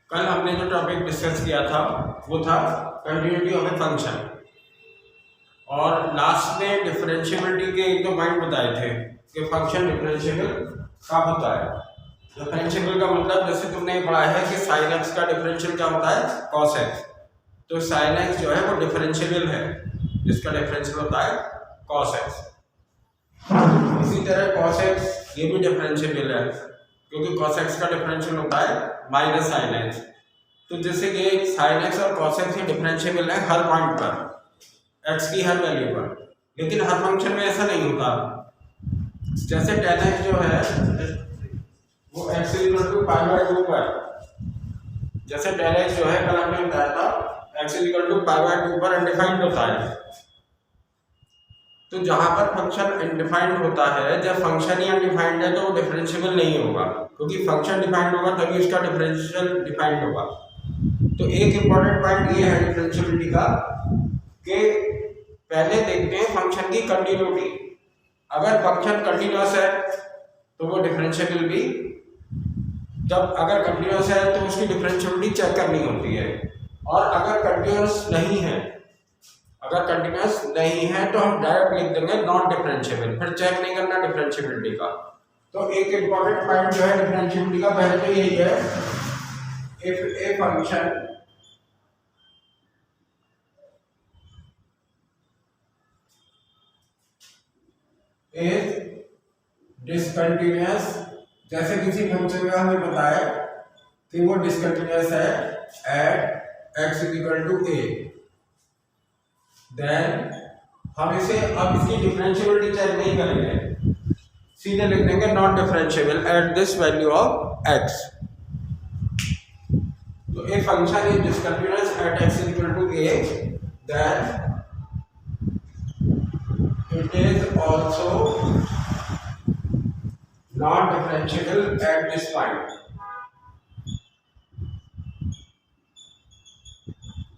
कल हमने जो टॉपिक डिस्कस किया था वो था कंटिन्यूटी ऑफ ए फंक्शन, और लास्ट में डिफरेंशिएबिलिटी के एक दो पॉइंट बताए थे कि फंक्शन डिफरेंशिएबल कब होता है। डिफरेंशिएबल का मतलब जैसे तुमने पढ़ा है कि साइन एक्स का डिफरेंशियल क्या होता है, कॉस एक्स। तो साइन एक्स जो है वो डिफरेंशिएबल है, जिसका डिफरेंशियल होता है कॉस एक्स। इसी तरह कॉस एक्स ये भी डिफरेंशिएबल है, क्योंकि cos x का डिफरेंशियल होता है माइनस साइन एक्स। तो जैसे कि साइन एक्स और cos x ये डिफरेंशिएबल है हर पॉइंट पर, x की हर वैल्यू पर, लेकिन हर फंक्शन में ऐसा नहीं होता। जैसे tan x जो है वो x equal to pi by 2 पर, जैसे tan x जो है कल हमने बताया था x equal to pi by 2 पर अनडिफाइंड होता है। तो जहां पर फंक्शन अनडिफाइंड होता है, जब फंक्शन ही अनडिफाइंड है तो वो डिफरेंशिएबल नहीं होगा, क्योंकि फंक्शन डिफाइंड होगा तभी उसका डिफरेंशियल डिफाइंड होगा। तो एक इंपॉर्टेंट पॉइंट ये है डिफरेंशिएबिलिटी का कि पहले देखते हैं फंक्शन की कंटिन्यूटी। अगर फंक्शन कंटिन्यूअस है तो वो डिफरेंशिएबल भी, जब अगर कंटिन्यूअस है तो उसकी डिफरेंशिएबिलिटी चेक करनी होती है। और अगर कंटिन्यूअस नहीं है, अगर कंटिन्यूअस नहीं है तो हम डायरेक्ट लिख देंगे नॉट डिफरेंशिएबल, फिर चेक नहीं करना डिफरेंशिएबिलिटी का। तो एक इंपॉर्टेंट पॉइंट जो है डिफरेंशिएबिलिटी का, पहले तो यही है, if A function is discontinuous, जैसे किसी फंक्शन का हमें बताया कि वो डिसकंटिन्यूअस है at x equal to a, then हम इसे अब इसकी डिफरेंशिएबिलिटी चेक नहीं करेंगे, सीधे लिख देंगे not differentiable at this value of x. तो a function is discontinuous at x equal to a, then it is also not differentiable at this point.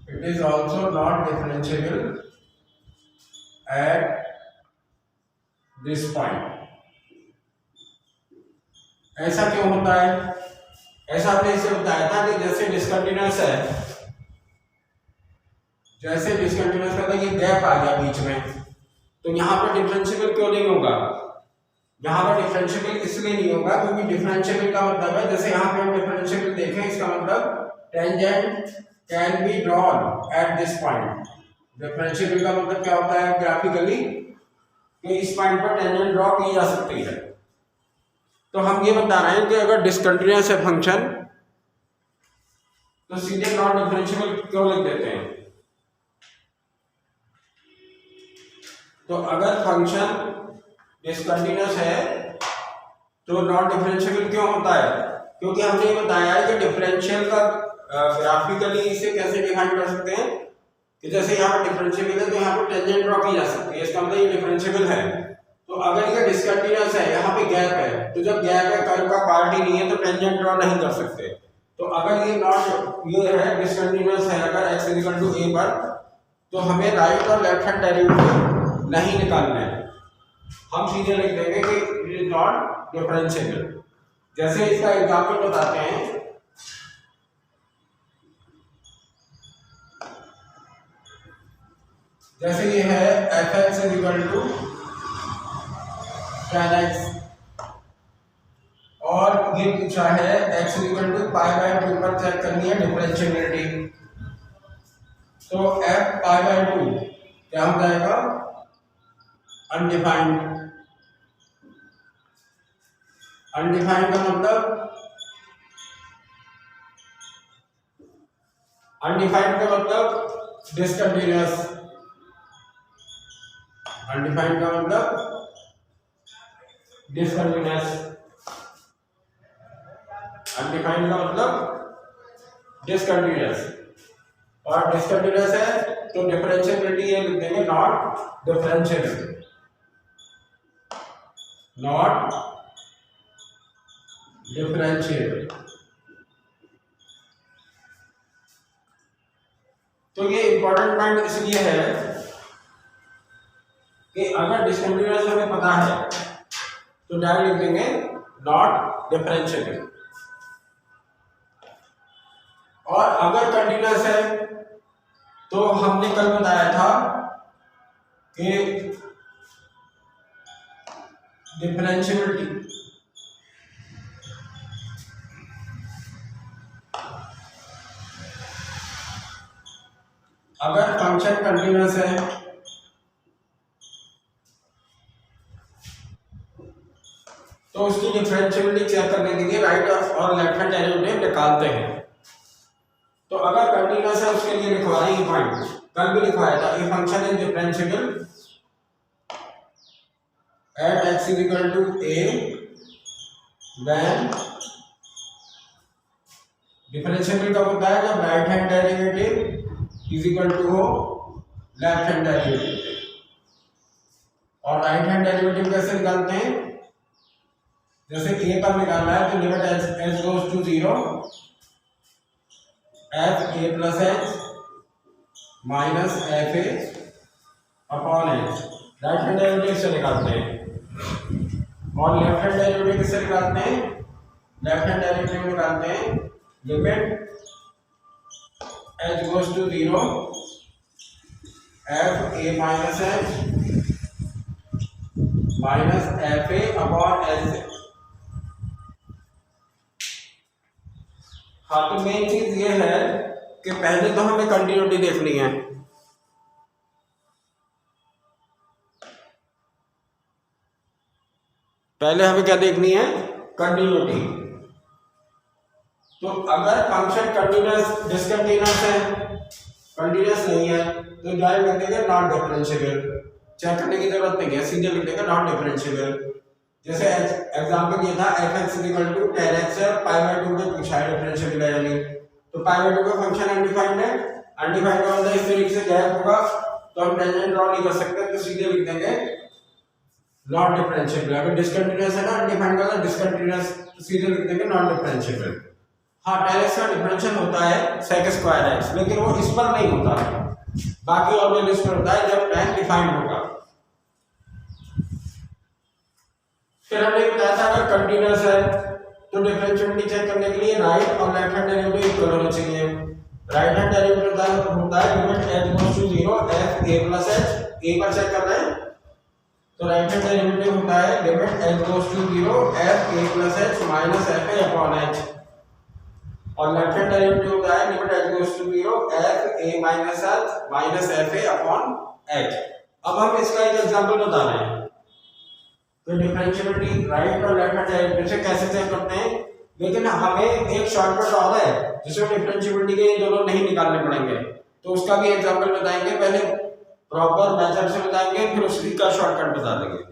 It is also not differentiable at this point. ऐसा क्यों होता है? ऐसा हमने इसे बताया था कि जैसे डिसकंटिन्यूअस है, जैसे डिसकंटिन्यूअस का ये गैप आ गया बीच में, तो यहाँ पर डिफरेंशिएबल क्यों नहीं होगा? यहाँ पर डिफरेंशिएबल इसलिए नहीं होगा क्योंकि डिफरेंशिएबल का मतलब है, जैसे यहाँ पे हम डिफरेंशिएबल देखें, इसका मतलब tangent can be drawn at this point. Differentiable का मतलब क्या होता है ग्राफिकली, कि इस पॉइंट पर टेंजेंट ड्रॉ की जा सकती है। तो हम ये बता रहे हैं कि अगर डिसकंटिन्यूअस है फंक्शन तो सीधे नॉट डिफरेंशिएबल क्यों लिख देते हैं। तो अगर फंक्शन डिसकंटिन्यूअस है तो नॉट डिफरेंशिएबल क्यों होता है? क्योंकि हमने ये बताया है कि डिफरेंशियल का ग्राफिकली इसे कैसे डिफाइन कर सकते हैं कि जैसे यहाँ पर डिफरेंशिएबल है तो यहाँ पर टेंजेंट ड्रॉ की जा सकती है, इसका मतलब ये डिफरेंशिएबल है। तो अगर ये डिसकंटिन्यूअस है, यहाँ पे गैप है, तो जब गैप है, कर्व का पार्ट ही नहीं है, तो टेंजेंट ड्रॉ नहीं कर सकते। तो अगर ये नॉट ये है डिसकंटिन्यूअस है अगर x इक्वल टू a पर, तो हमें राइट और लेफ्ट हैंड डेरिवेटिव नहीं निकालना है, हम सीधे लिख देंगे कि इट इज नॉट डिफरेंशिएबल। जैसे इसका एग्जांपल बताते हैं, जैसे ये है f(x) equal to tan x, और ये पूछा है x equal to pi by 2 पर चेक करनी है डिफरेंशिएबिलिटी। तो f पाई बाय 2 क्या हो जाएगा, अनडिफाइंड। अनडिफाइंड का मतलब, अनडिफाइंड का मतलब डिसकंटिन्यूअस, अनडिफाइंड का मतलब डिसकंटिन्यूअस, अनडिफाइंड का मतलब डिसकंटिन्यूअस। और डिसकंटिन्यूअस है तो डिफरेंशिएबिलिटी ये लिख देंगे नॉट डिफरेंशिएबल, नॉट डिफरेंशिएबल। तो ये इंपॉर्टेंट पॉइंट इसलिए है कि अगर डिसकंटिन्यूअस हमें पता है तो डायरेक्ट लिख देंगे नॉट डिफरेंशिएबल। और अगर कंटिन्यूअस है तो हमने कल बताया था कि डिफरेंशियबिलिटी अगर फंक्शन कंटिन्यूअस है तो उसकी डिफरेंशियबिलिटी चेक करने के लिए राइट और लेफ्ट हैंड डेरिवेटिव निकालते हैं। तो अगर कंटिन्यूअस है उसके लिए लिखवा रहे हैं पॉइंट, कल भी लिखवाया था, ये function is differentiable at x is equal to a when differentiable कब होता है जब right hand derivative is equal to हो लेफ्ट हैंड डेरिवेटिव। और राइट हैंड डेरिवेटिव कैसे निकालते हैं, जैसे a पर निकालना है तो limit h goes to 0 f a plus h minus f a upon h, right hand derivative से निकालते हैं। और लेफ्ट हैंड डेरिवेटिव किससे निकालते हैं, लेफ्ट हैंड डेरिवेटिव निकालते हैं limit h goes to 0 f a minus h minus f a upon h. हाँ, तो मेन चीज ये है कि पहले तो हमें कंटिन्यूटी देखनी है। पहले हमें क्या देखनी है, कंटिन्यूटी। तो अगर फंक्शन कंटिन्यूअस डिसकंटिन्यूअस है, कंटिन्यूअस नहीं है तो डायरेक्ट लिख देंगे नॉट डिफरेंशिएबल, चेक करने की जरूरत नहीं है, सीधे लिख देंगे नॉट डिफरेंशिएबल। जैसे एग्जांपल ये था f(x) = tan x है, π/2 पे पूछा है डिफरेंशिएबल है या नहीं, तो π/2 का फंक्शन अनडिफाइंड है, अनडिफाइंड का मतलब इस तरीके से गैप होगा तो हम टेंजेंट ड्रॉ नहीं कर सकते, तो सीधे लिख देंगे नॉट डिफरेंशिएबल। अगर डिसकंटिन्यूअस है ना, अनडिफाइंड का मतलब डिसकंटिन्यूअस, तो सीधे लिख देंगे नॉट डिफरेंशिएबल। हाँ, tan x का डिफरेंशियल होता है sec²x, लेकिन वो इस पर नहीं होता, बाकी और वैल्यूज पर होता है जब tan डिफाइंड होगा। फिर हमने बताया था अगर कंटिन्यूअस है तो डिफरेंशिएबिलिटी चेक करने के लिए राइट और लेफ्ट हैंड डेरिवेटिव इक्वल होने चाहिए। राइट हैंड डेरिवेटिव होता है limit h goes to 0 f a plus h, a पर चेक कर रहे हैं तो राइट हैंड डेरिवेटिव होता है limit h goes to 0 f a plus h minus f a upon h। और लेफ्ट हैंड डेरिवेटिव होता है limit h goes to 0 f a minus h minus f a upon h। अब हम इसका एक example बता रहे हैं। तो डिफरेंशिएबिलिटी राइट और लेफ्ट हैंड डेरिवेटिव से कैसे चेक करते हैं, लेकिन हमें एक शॉर्टकट और है जिसमें डिफरेंशिएबिलिटी के ये दोनों नहीं निकालने पड़ेंगे, तो उसका भी एग्जांपल बताएंगे। पहले प्रॉपर मेथड से बताएंगे, फिर उसी का शॉर्टकट बता देंगे।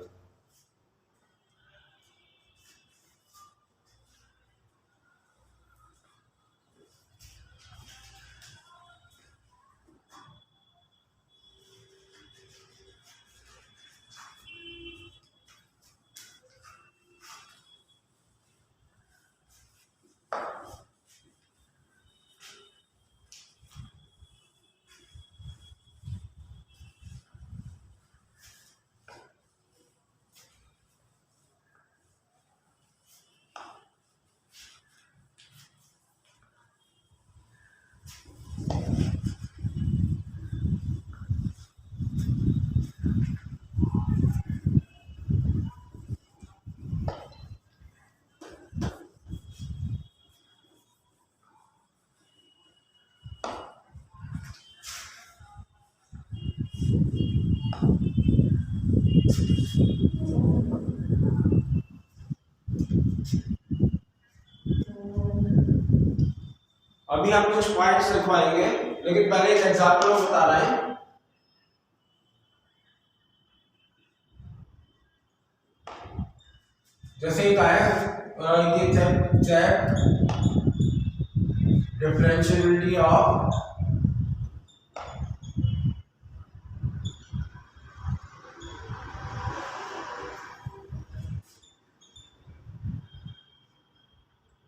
अभी हम कुछ पॉइंट्स लिखवाएंगे, लेकिन पहले एक एग्जांपल बता रहे हैं। जैसे ये है ये check differentiability of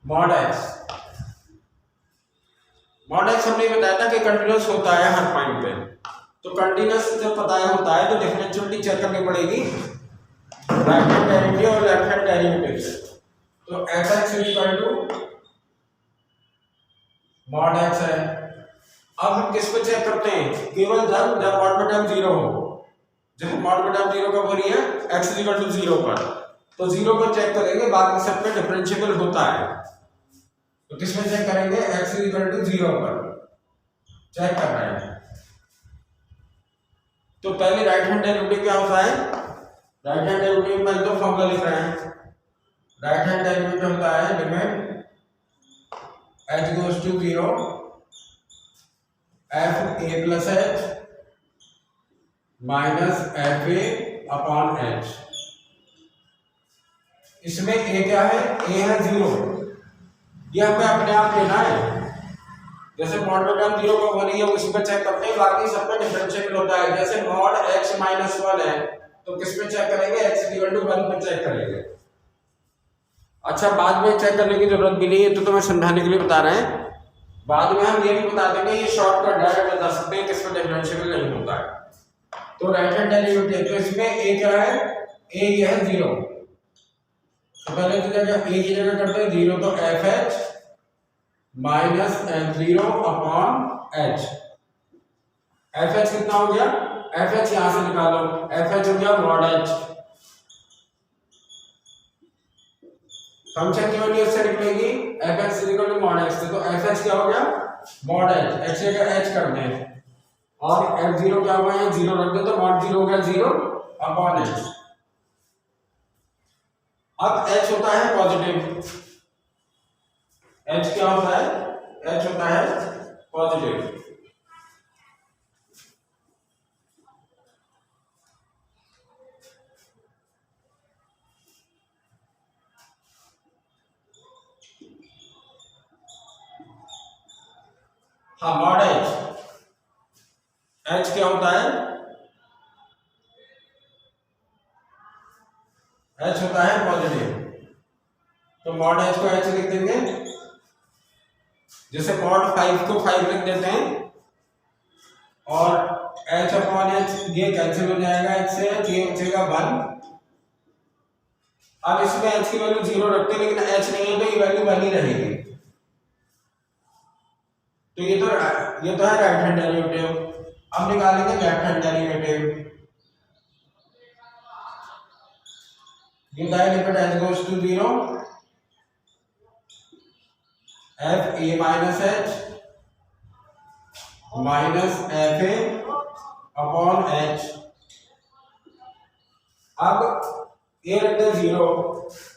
mod x। mod x हमने बताया था कि कंटीन्यूअस होता है हर पॉइंट पे, तो कंटीन्यूअस जब पता होता है तो डिफरेंशिएबिलिटी चेक करनी पड़ेगी राइट हैंड डेरिवेटिव और लेफ्ट हैंड डेरिवेटिव से। तो f(x) = मॉड एक्स है। अब हम किस पे चेक करते हैं? केवल जब मॉड में टर्म जीरो हो। जब मॉड में टर्म जीरो कब हो रही है? x इक्वल टू जीरो पर। तो जीरो को चेक करेंगे, बाकी सब पे डिफरेंशिएबल होता है। तो किस में चेक करेंगे? x इक्वल टू जीरो पर चेक कर रहे हैं। तो पहले राइट हैंड डेरिवेटिव क्या होता है? राइट हैंड डेरिवेटिव में तो फॉर्मूला लिख रहे हैं। राइट हैंड डेरिवेटिव होता है limit h goes to zero f a plus h minus f a upon h. इसमें a क्या है? a है जीरो। ये हमें अपने आप लेना है। जैसे मॉड में टर्म जीरो कब हो रही है उसी पर चेक करते हैं, बाकी सब पे डिफरेंशिएबल होता है। जैसे मॉड x माइनस वन है तो किस पे चेक करेंगे? x इक्वल टू वन पे चेक करेंगे। अच्छा, बाद में चेक करने की जरूरत भी नहीं है, तो तुम्हें समझाने के लिए बता रहे हैं। बाद में हम ये भी बता देंगे, ये शॉर्टकट डायरेक्ट बता सकते हैं किस पे डिफरेंशिएबल नहीं होता है। तो राइट हैंड डेरिवेटिव, तो इसमें a क्या है? a ये है जीरो। तो पहले तो क्या a की जगह करते हैं जीरो, तो f H minus F zero upon H. F H कितना हो गया? एफ एच यहां से निकालो, एफ एच हो गया मॉड एच। फंक्शन की वैल्यू इससे निकलेगी f x equal to mod x. तो एफ एच क्या हो गया? Mod h. एक्स जगह एच कर दें और एफ जीरो क्या हुआ है? जीरो रख दे, तो मॉड जीरो हो गया जीरो अपॉन एच। अब एच होता है पॉजिटिव। एच क्या होता है? एच होता है पॉजिटिव। हाँ, मॉड एच। एच क्या होता है? एच होता है पॉजिटिव। तो मॉड एच को एच लिख देंगे। जैसे मॉड 5 को 5 लिख देते हैं और h अपॉन एच ये कैंसिल हो जाएगा, h से ये बचेगा 1। अब इसमें h की वैल्यू जीरो रखते हैं, लेकिन h नहीं है तो ये वैल्यू 1 ही रहेगी। तो ये तो है राइट हैंड डेरिवेटिव। अब निकालेंगे लेफ्ट हैंड डेरिवेटिव। ये limit h goes to zero f a minus h minus f a upon h. अब ए रख दे जीरो,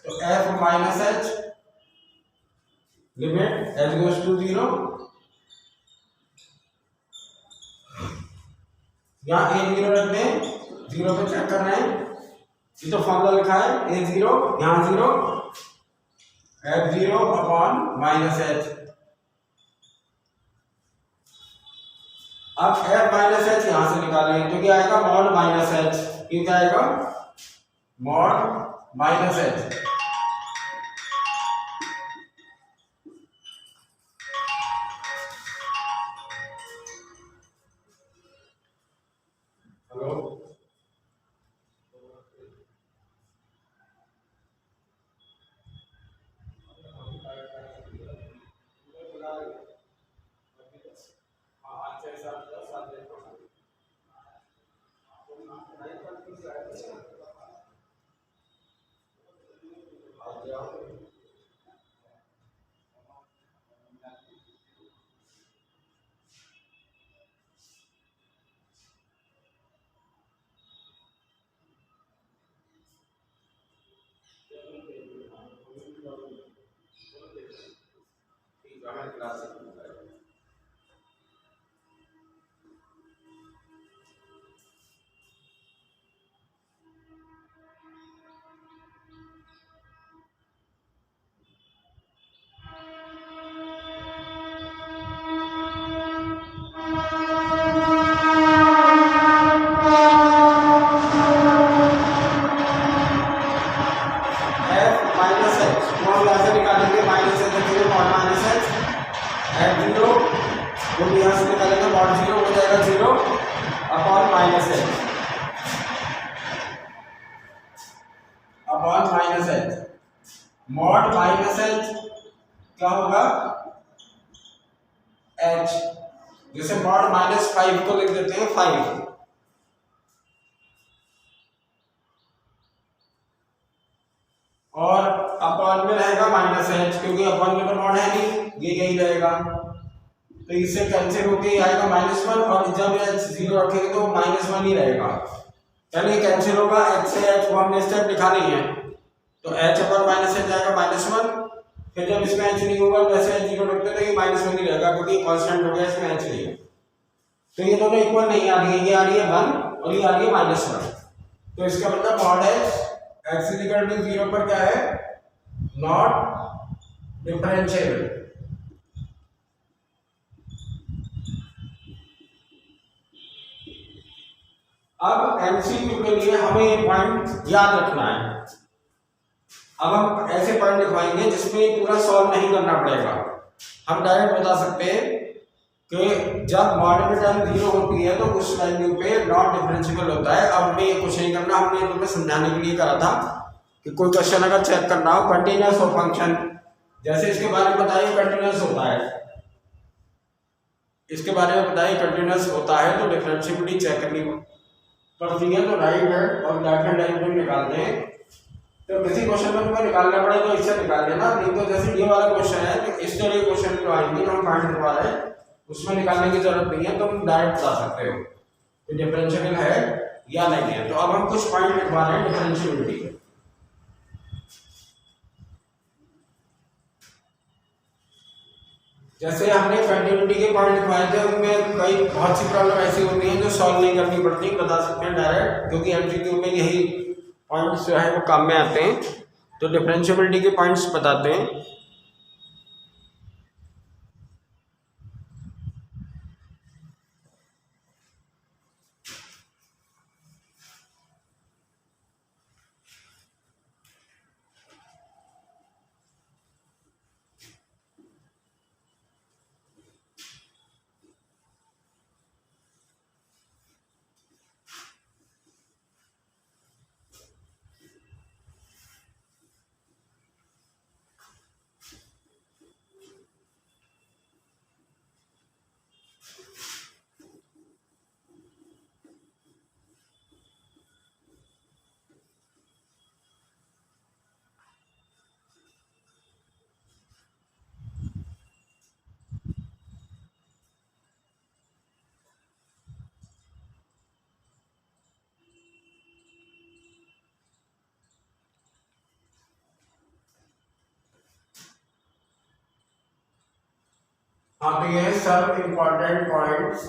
तो f minus h limit h goes to zero. यहाँ ए जीरो रख दें, जीरो पे चेक कर रहे हैं। ये तो फॉर्मूला लिखा है ए जीरो, यहाँ zero, F zero upon minus H. अब एफ माइनस एच यहां से निकालेंगे तो क्या आएगा? Mod minus H. ये क्या आएगा? Mod minus H. Hello, mod minus H क्या होगा? एच, जैसे मॉड -5 को लिख देते हैं 5, और अपॉन में रहेगा -h, क्योंकि अपॉन में तो मॉड है नहीं, ये यही रहेगा, तो इससे कैंसिल होके ही आएगा -1, और जब h 0 रखेंगे तो -1 ही रहेगा, यानी कैंसिल होगा। h से h को हमने स्टेप लिखा नहीं है, तो h अपॉन -h आएगा -1, फिर जब इसमें h नहीं होगा वैसे h 0 रखते तो ये -1 ही रहेगा, क्योंकि कांस्टेंट हो गया, इसमें h नहीं है, तो ये दोनों इक्वल नहीं आ रही है, ये आ रही है 1 और ये आ रही है -1, तो इसका मतलब मॉड x 0 पर क्या है, नॉट डिफरेंशिएबल। अब एमसीक्यू के लिए हमें ये पॉइंट याद रखना है। अब हम ऐसे पॉइंट लिखवाएंगे जिसमें पूरा सॉल्व नहीं करना पड़ेगा, हम डायरेक्ट बता सकते हैं कि जब मॉड में टर्म 0 होती है तो उस वैल्यू पे नॉट डिफरेंशिएबल होता है। अब हमें ये कुछ नहीं करना, हमने तुम्हें समझाने के लिए करा था कि कोई क्वेश्चन अगर चेक करना हो, कंटिन्यूअस हो फंक्शन, जैसे इसके बारे में बताइए कंटिन्यूअस होता है, इसके बारे में बताइए कंटिन्यूअस होता है तो डिफरेंशिएबिलिटी चेक करनी पड़ती है, तो राइट हैंड और लेफ्ट हैंड डेरिवेटिव निकालते हैं। तो किसी क्वेश्चन में तुम्हें निकालना पड़े तो इससे निकाल लेना, नहीं तो जैसे ये वाला क्वेश्चन है तो इस तरह के क्वेश्चन जो आएंगे जो हम फाइंड करवा रहे हैं उसमें निकालने की जरूरत नहीं है, तुम डायरेक्ट बता सकते हो कि डिफरेंशिएबल है या नहीं है। तो अब हम कुछ पॉइंट लिखवा रहे हैं डिफरेंशिएबिलिटी के। जैसे हमने कंटिन्यूटी के पॉइंट लिखवाए थे, उनमें कई बहुत सी प्रॉब्लम ऐसी होती हैं जो सॉल्व नहीं करनी पड़ती, बता सकते हैं डायरेक्ट, क्योंकि एमसीक्यू में यही पॉइंट्स जो है वो काम में आते हैं। तो डिफरेंशिएबिलिटी के पॉइंट्स बताते हैं। हाँ, तो ये सब इंपॉर्टेंट पॉइंट्स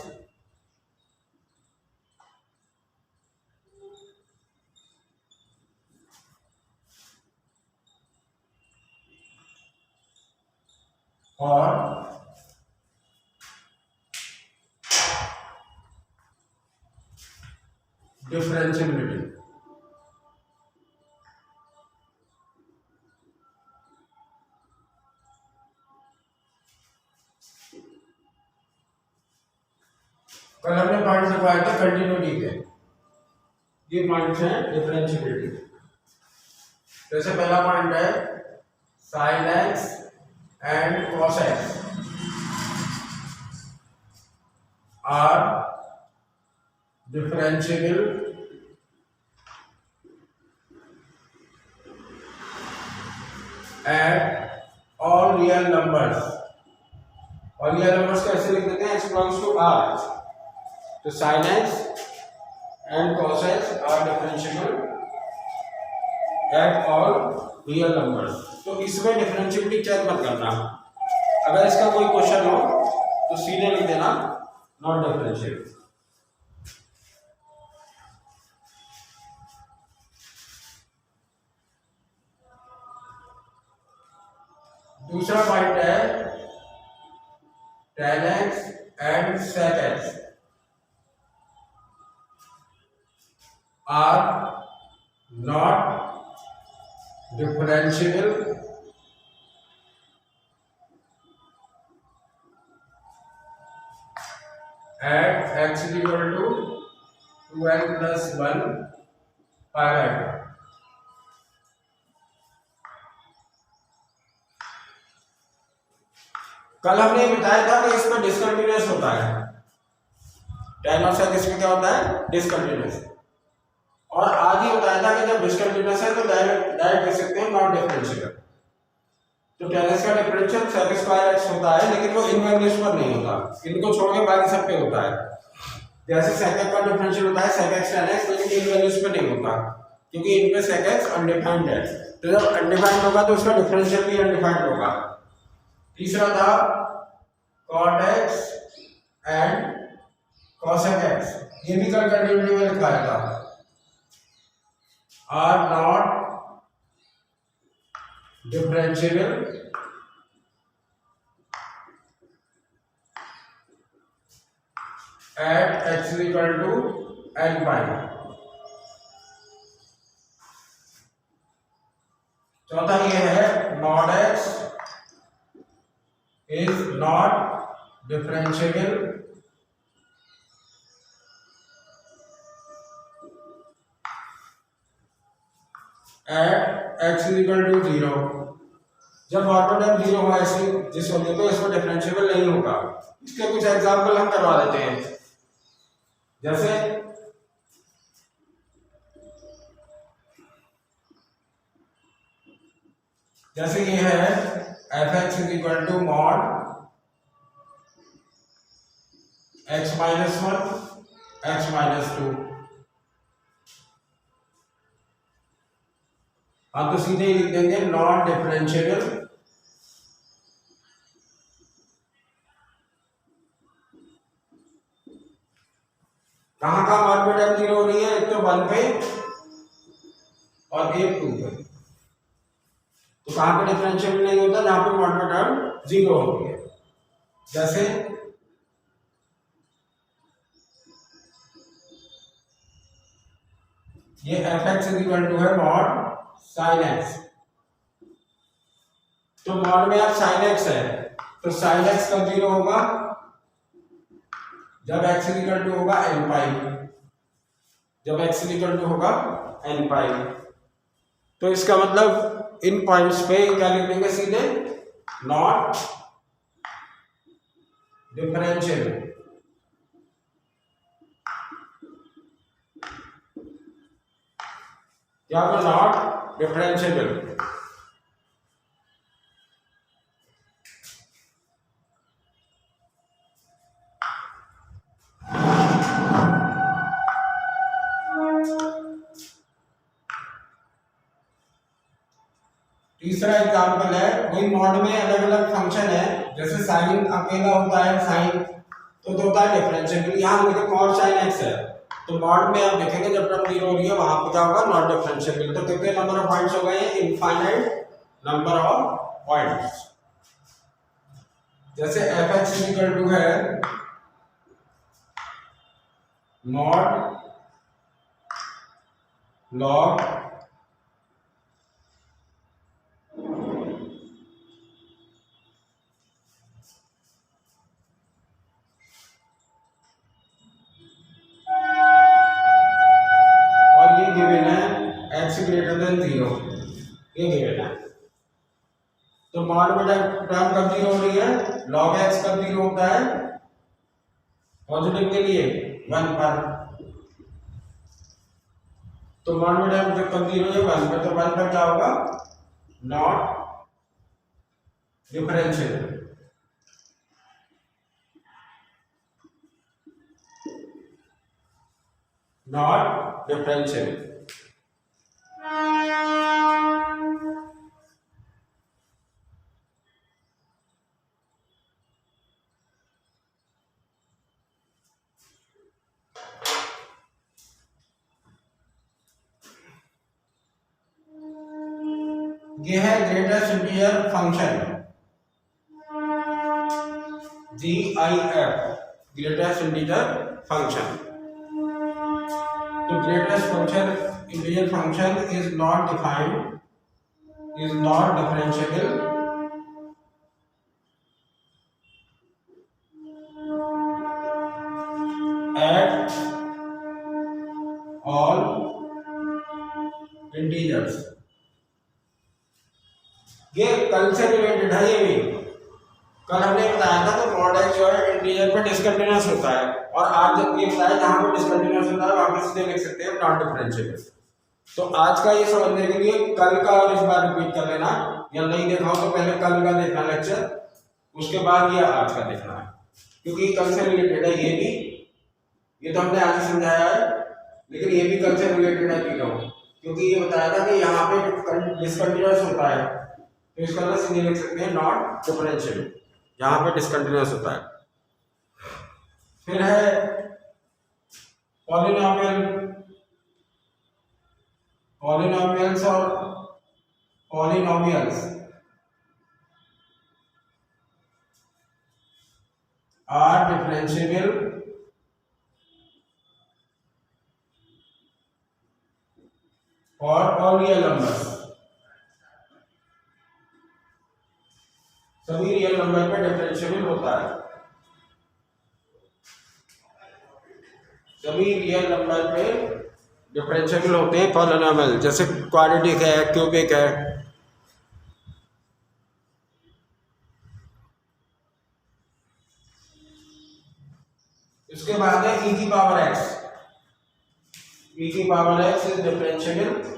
और डिफरेंशिएबिलिटी। कल हमने पॉइंट लिखवाए थे कंटिन्यूटी के, ये पॉइंट्स हैं डिफरेंशिएबिलिटी। जैसे पहला पॉइंट है sin x and cos x are differentiable at all real numbers. और रियल नंबर्स कैसे लिख देते हैं, x belongs to r, तो sin x and cos x are differentiable at all real numbers। तो इसमें डिफरेंशिएबिलिटी चेक मत करना, अगर इसका कोई क्वेश्चन हो तो सीधे लिख देना नॉट डिफरेंशिएबल। दूसरा पॉइंट है tan x and sec x are not differentiable at x is equal to 2n plus 1 pi by 2। कल हमने बताया था कि इसमें डिसकंटिन्यूअस होता है, tan ऑफ sec इसमें क्या होता है, डिसकंटिन्यूअस। और आज ही बताया था कि जब डिसकंटिन्यूअस है तो डायरेक्ट लिख सकते हैं नॉट डिफरेंशिएबल। तो tan x का डिफरेंशियल sec स्क्वायर x होता है, लेकिन वो इन वैल्यूज पर नहीं होता, इनको छोड़ के बाकी सब पे होता है। जैसे sec x का डिफरेंशियल होता है sec x tan x, लेकिन इन वैल्यूज पे नहीं होता क्योंकि इन पे sec x अनडिफाइंड है। तो जब अनडिफाइंड होगा तो उसका डिफरेंशियल भी अनडिफाइंड होगा। तीसरा था cot x and cosec x, ये भी कल कंटिन्यूटी में लिखाया था, are not differentiable at x equal to n pi. चौथा ये है not x is not differentiable at x equal to 0। जब ऑटोडेम 0 हो ऐसे जिस होने को इसको डिफरेंशिएबल नहीं होगा। इसके कुछ एग्जांपल हम करवा देते हैं। जैसे ये है f(x) equal to mod x minus 1 x minus 2। हाँ, तो सीधे ही लिख देंगे नॉट डिफरेंशिएबल कहाँ कहाँ मान पे टाइम 0 हो रही है, एक तो 1 पे और एक 2 पे। तो कहाँ पे डिफरेंशिएबल नहीं होता, जहाँ पे मान पे टाइम 0 होती है। जैसे ये f(x) इक्वल टू है मॉड sin x। तो मॉड में आप sin x है, तो sin x कब 0 होगा, जब x इक्वल टू होगा n पाई, जब x इक्वल टू होगा n पाई। तो इसका मतलब इन पॉइंट्स पे क्या लिख देंगे सीधे, नॉट डिफरेंशिएबल। क्या होगा, नॉट डिफरेंशिएबल। तीसरा एग्जांपल है, वही मॉड में अलग अलग फंक्शन है, जैसे साइन अकेला होता है साइन तो होता है डिफरेंशिएबल। यहाँ देखो cos sin x है, तो मॉड में आप देखेंगे जब टर्म 0 हो रही है वहां पे क्या होगा, नॉट डिफरेंशिएबल। तो कितने नंबर ऑफ पॉइंट्स हो गए, इनफाइनाइट नंबर ऑफ पॉइंट्स। जैसे f(x) इक्वल टू है मॉड लॉग ग्रेटर देन 0, ये गिवन है। तो मॉड में टर्म कब 0 हो रही है, log x कब 0 होता है, पॉजिटिव के लिए 1 पर। तो मॉड में टर्म जब कब 0 है 1 पर, तो 1 पर क्या होगा, नॉट डिफरेंशिएबल। Not differentiable. ये है greatest integer function GIF, greatest integer function. तो greatest function integer function is not defined, is not differentiable at all integers. ये कल से रिलेटेड है, ये भी कल हमने बताया था तो मॉड एक्स जो है इंटीजर पे डिसकंटिन्यूअस होता है, और आज जब ये बताया जहां पे डिसकंटिन्यूअस होता है वहां पे सीधे लिख सकते हैं नॉन डिफरेंशिएबल। तो आज का ये समझने के लिए कल का और इस बार रिपीट कर लेना, या नहीं देखा हो तो पहले कल का देखना लेक्चर, उसके बाद ये आज का देखना है, क्योंकि कल से रिलेटेड है ये भी, ये तो हमने आज ही समझाया है, लेकिन ये भी कल से रिलेटेड है तीनों, क्योंकि ये बताया था कि यहाँ पे डिसकंटिन्यूअस होता है, तो इसका मतलब सीधे लिख सकते हैं नॉट डिफरेंशिएबल, यहाँ पे डिसकंटिन्यूअस होता है। फिर है पॉलिनोमियल, पॉलिनोमियल्स और पॉलिनोमियल्स आर डिफरेंशिएबल और ऑल रियल नंबर्स, सभी रियल नंबर पे डिफरेंशिएबल होता है, सभी रियल नंबर पे डिफरेंशिएबल होते हैं पॉलिनोमियल, जैसे क्वाड्रेटिक है, क्यूबिक है। इसके बाद है e की पावर x, e की पावर x इज डिफरेंशिएबल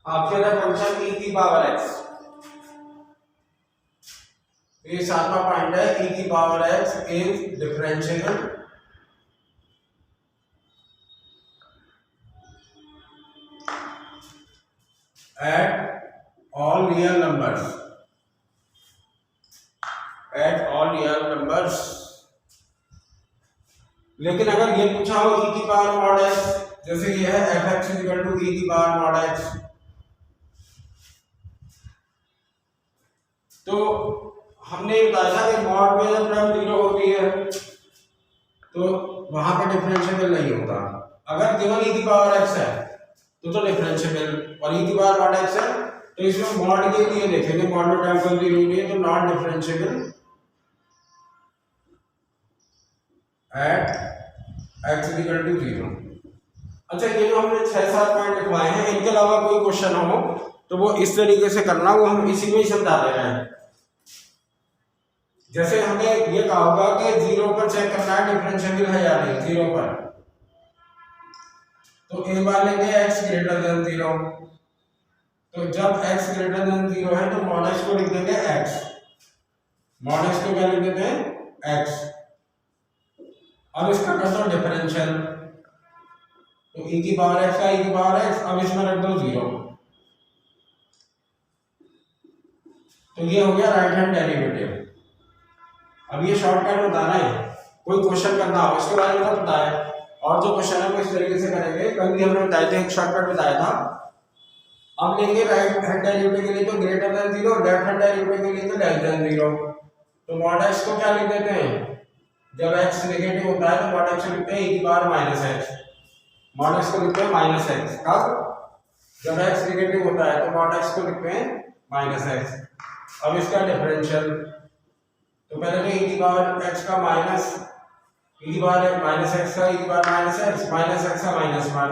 आपके लिए फंक्शन e की पावर x, ये सातवां पॉइंट है, e की power x is differentiable at all real numbers, eight all real numbers. लेकिन अगर ये पूछा हो e की पावर मॉड x, जैसे ये है f(x) = e की पावर मॉड x, तो हमने बताया था कि मॉड में जब टर्म 0 होती है तो वहां पे डिफरेंशिएबल नहीं होता, अगर केवल e की पावर x है तो डिफरेंशिएबल, और e की पावर मॉड x है तो इसमें मॉड के लिए देखेंगे, मॉड में टर्म कोई 0 नहीं है तो नॉट डिफरेंशिएबल एट x = 0। अच्छा, ये जो हमने 6-7 पॉइंट लिखवाए हैं, इनके अलावा कोई क्वेश्चन हो तो वो इस तरीके से करना, वो हम इसी में ही समझा दे रहे हैं। जैसे हमने ये कहा होगा कि 0 पर चेक करना है डिफरेंशिएबल है या नहीं, 0 पर, तो एक बार लेंगे x > 0, तो जब x > 0 है तो मॉड x को लिख देंगे x, मॉड x को क्या लिख देते हैं x। अब इसका कर दो डिफरेंशियल, तो e की पावर x का e की पावर x, अब इसमें रख दो 0, तो ये हो गया राइट हैंड डेरिवेटिव। अब ये शॉर्टकट बताना है, कोई क्वेश्चन करना हो इसके बारे में पता है, और जो क्वेश्चन है वो इस तरीके से करेंगे। कल भी हमने बताया था, एक शॉर्टकट बताया था। अब लेंगे राइट हैंड डेरिवेटिव के लिए तो greater than 0, left hand derivative के लिए तो लेस देन 0, तो मॉड x को क्या लिख देते हैं, जब x नेगेटिव होता है तो मॉड x को लिखते हैं e की पावर -x, मॉड x को लिखते हैं -x। कब, जब x नेगेटिव होता है तो मॉड x को लिखते हैं -x। अब इसका डिफरेंशियल, तो पहले तो e की पावर x का माइनस, e की पावर -x का e की पावर -x, -x का -1,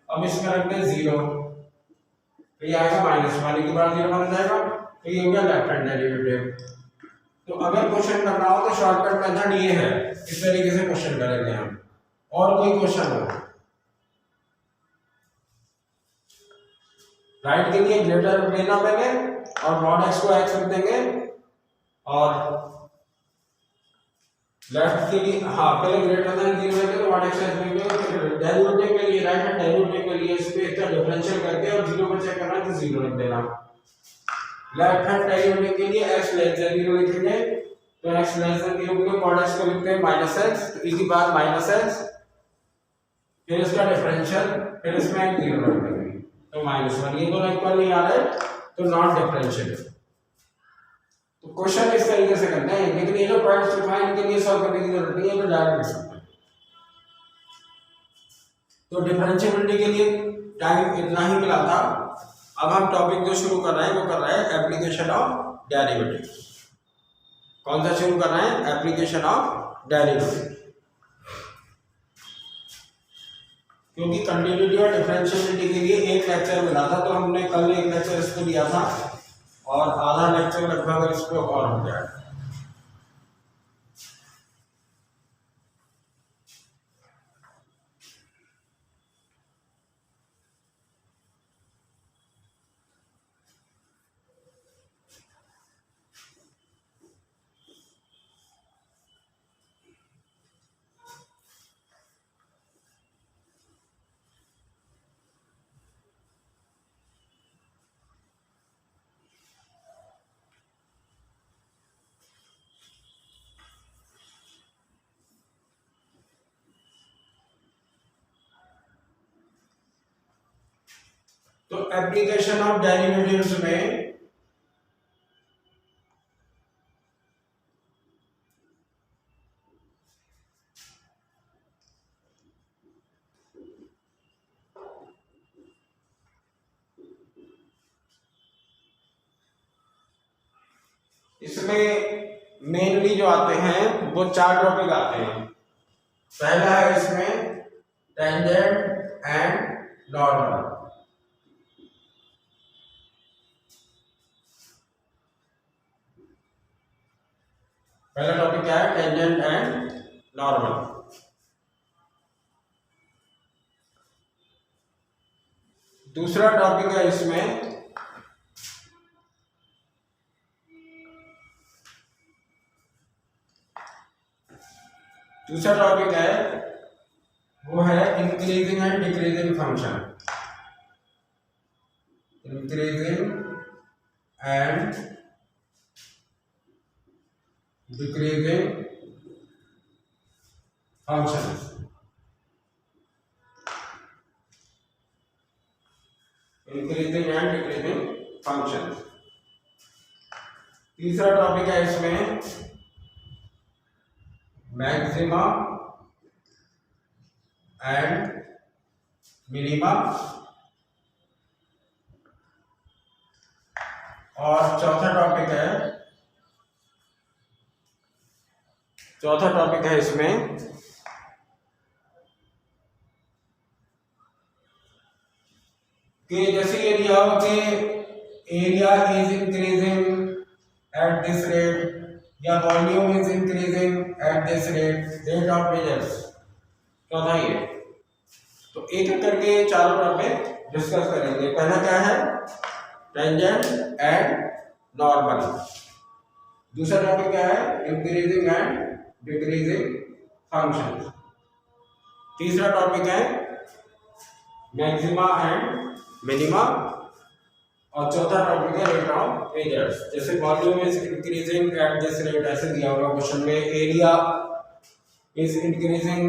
अब इसमें रख दें 0, तो ये आएगा -1, e की पावर 0 बन जाएगा, तो ये हो गया लेफ्ट हैंड डेरिवेटिव। तो अगर क्वेश्चन करना हो तो शॉर्टकट मेथड ये है, इस तरीके से क्वेश्चन करेंगे हम। और कोई क्वेश्चन हो, राइट के लिए ग्रेटर लेना पहले, और मॉड x को x रख देंगे, और लेफ्ट के लिए पहले ग्रेटर देन 0 लेंगे तो मॉड x लेंगे, फिर डेरिवेटिव के लिए, राइट हैंड डेरिवेटिव के लिए इसमें इसका डिफरेंशियल करके और 0 पर चेक करना है तो 0 रख देना। लेफ्ट हैंड डेरिवेटिव के लिए x लेस देन 0 लिखेंगे, तो x लेस देन 0 के कॉर्ड x को लिखते हैं -x, तो इसी बार -x, फिर इसका डिफरेंशियल, फिर इसमें 0 रख देंगे, तो -1। ये दोनों इक्वल नहीं आ रहे तो नॉट डिफरेंशियल। तो क्वेश्चन इस तरीके से करते हैं, लेकिन ये जो पॉइंट्स लिखा है इनके लिए सॉल्व करने की जरूरत नहीं है, तो डायरेक्ट लिख सकते हैं। तो डिफरेंशिएबिलिटी के लिए टाइम इतना ही मिला था। अब हम टॉपिक जो शुरू कर रहे हैं वो कर रहे हैं एप्लीकेशन ऑफ डेरिवेटिव। कौन सा शुरू कर रहे हैं? Application of derivative. क्योंकि कंटिन्यूटी और डिफरेंशिएबिलिटी के लिए एक लेक्चर मिला था, तो हमने कल एक लेक्चर इसको दिया था और आधा लेक्चर लगभग इस पे और हो जाएगा। तो एप्लीकेशन ऑफ डेरिवेटिव्स में इसमें मेनली जो आते हैं वो 4 टॉपिक आते हैं। पहला है इसमें टेंजेंट एंड नॉर्मल। पहला टॉपिक क्या है? Tangent and normal. दूसरा टॉपिक है इसमें वो है increasing and decreasing function. Increasing and decreasing function. Increasing and decreasing function. तीसरा टॉपिक है इसमें मैक्सिमा एंड मिनिमा। और चौथा टॉपिक है इसमें कि जैसे ये दिया हो कि area is increasing at this rate या volume is increasing at this rate of measures. चौथा ये। तो एक एक करके चारों टॉपिक डिस्कस करेंगे। पहला क्या है? Tangent and normal. दूसरा टॉपिक क्या है? Increasing and decreasing function. तीसरा टॉपिक है मैक्सिमा एंड मिनिमा। और चौथा टॉपिक है रेट ऑफ मेजर्स। जैसे volume is increasing at this rate ऐसे दिया होगा क्वेश्चन में, area is increasing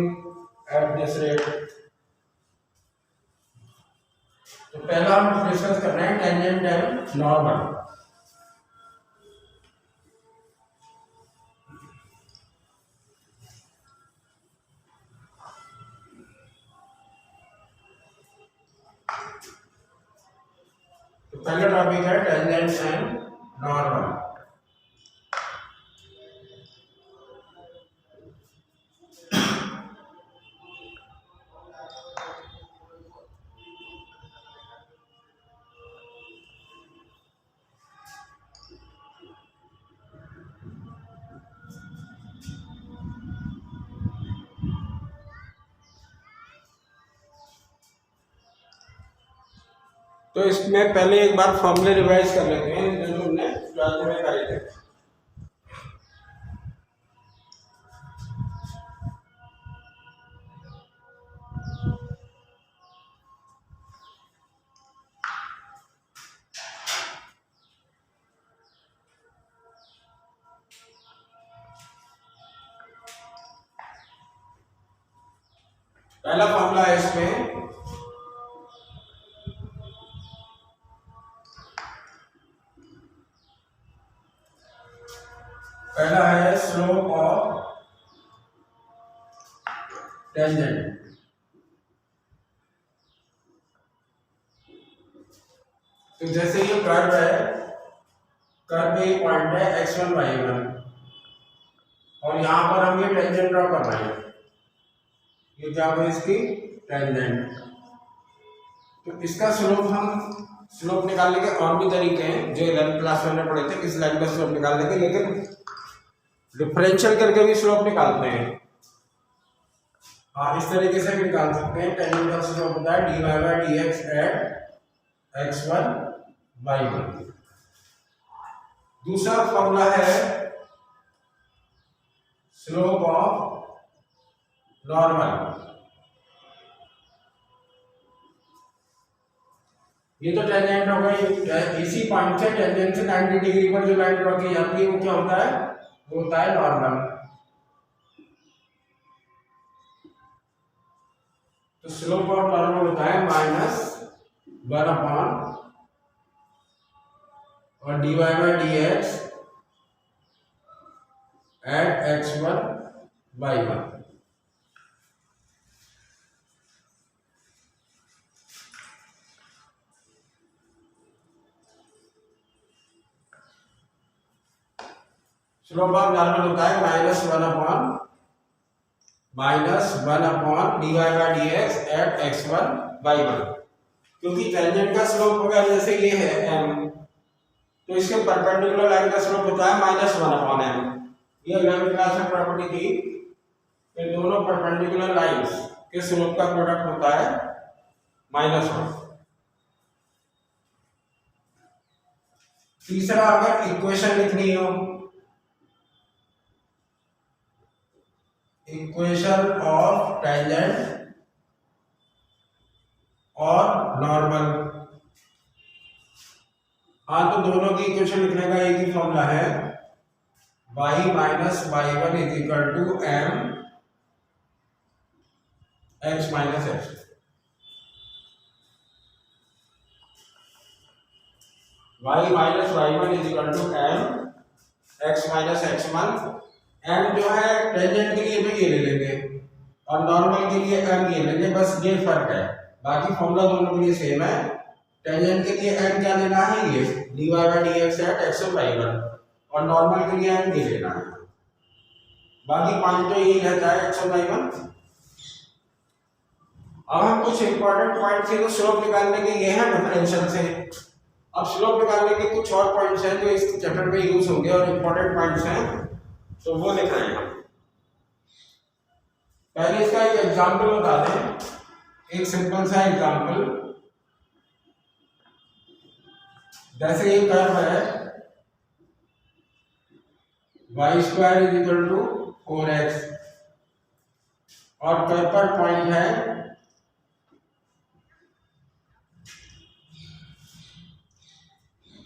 at this rate. तो पहला हम डिस्कस कर रहे हैं टेंजेंट एंड नॉर्मल। तो पहला टॉपिक है टेंजेंट एंड नॉर्मल। तो इसमें पहले एक बार फॉर्मूले रिवाइज कर लेते हैं जो हमने 12th में करे थे। पहला फॉर्मूला है इसमें पहला है स्लोप ऑफ टेंजेंट। तो जैसे ये कर्व है, कर्व पे पॉइंट है x1 y1 और यहाँ पर हम ये टेंजेंट ड्रॉ कर रहे हैं, ये क्या है इसकी टेंजेंट। तो इसका स्लोप निकालने के और भी तरीके हैं जो 11th क्लास में पढ़े थे इस लाइन का स्लोप निकालने के, लेकिन डिफरेंशियल करके भी स्लोप निकालते हैं। हाँ, इस तरीके से भी निकाल सकते हैं। टेंजेंट का स्लोप होता है dy by dx at x1 y1। दूसरा फॉर्मूला है स्लोप ऑफ नॉर्मल। ये तो टेंजेंट हो गई, इसी पॉइंट से टेंजेंट से 90 डिग्री पर जो लाइन ड्रॉ की जाती है वो क्या होता है, वो होता है नॉर्मल। तो स्लोप ऑफ नॉर्मल होता है -1 अपॉन और dy by dx at x1 y1। Slope of normal होता है -1 upon dy by dx at x1 y1। क्योंकि टेंजेंट का स्लोप होगा जैसे ये है m, तो इसके परपेंडिकुलर लाइन का स्लोप होता है -1 अपॉन m। ये 11th क्लास में प्रॉपर्टी थी कि दोनों परपेंडिकुलर लाइंस के स्लोप का प्रोडक्ट होता है -1। तीसरा, अगर इक्वेशन लिखनी हो, इक्वेशन ऑफ टेंजेंट और नॉर्मल, हाँ तो दोनों की इक्वेशन लिखने का एक ही फॉर्मूला है, y minus y1 is equal to m x minus x। y minus y1 is equal to m x minus x1। m जो है टेंजेंट के लिए भी ये ले लेंगे और नॉर्मल के लिए m ये लेंगे, बस ये फर्क है। बाकी फॉर्मूला दोनों के लिए सेम है। टेंजेंट के लिए m क्या लेना है, ये dy by dx at x1 y1 और नॉर्मल के लिए m ये लेना है। बाकी पॉइंट तो यही रहता है x1 y1। अब हम कुछ इंपॉर्टेंट पॉइंट से स्लोप निकालने के ये है डिफरेंशियल से। अब स्लोप निकालने के कुछ और पॉइंट्स हैं जो इस चैप्टर में यूज होंगे और इंपॉर्टेंट पॉइंट्स हैं, तो वो लिख रहे हैं। पहले इसका एक एग्जांपल बता दें, एक सिंपल सा एग्जांपल। जैसे ये कर्व है y² is equal to 4x और कर्व पर पॉइंट है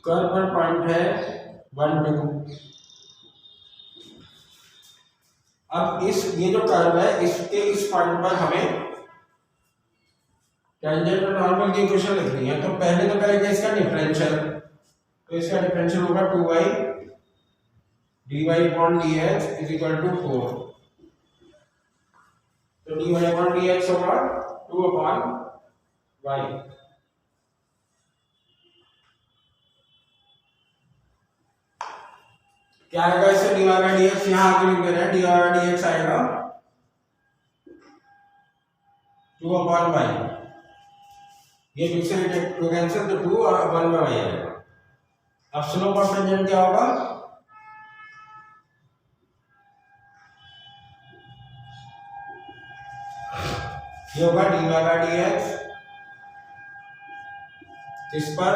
कर्व पर पॉइंट है 1 2। अब ये जो कर्व है इसके इस पॉइंट पर हमें टेंजेंट और नॉर्मल की इक्वेशन लिखनी है। तो पहले तो करेंगे इसका डिफरेंशियल, तो इसका डिफरेंशियल होगा 2y dy upon dx is equal to 4। तो dy अपॉन dx होगा 2 अपॉन y। क्या आएगा इससे, dy बाय dx यहाँ आगे लिख दे रहे हैं, dy बाय dx आएगा 2 अपॉन y। ये पिक्सल टू कैंसिल तो 2 और 1 में y आएगा। अब स्लोप ऑफ टेंजेंट क्या होगा, ये होगा dy बाय dx इस पर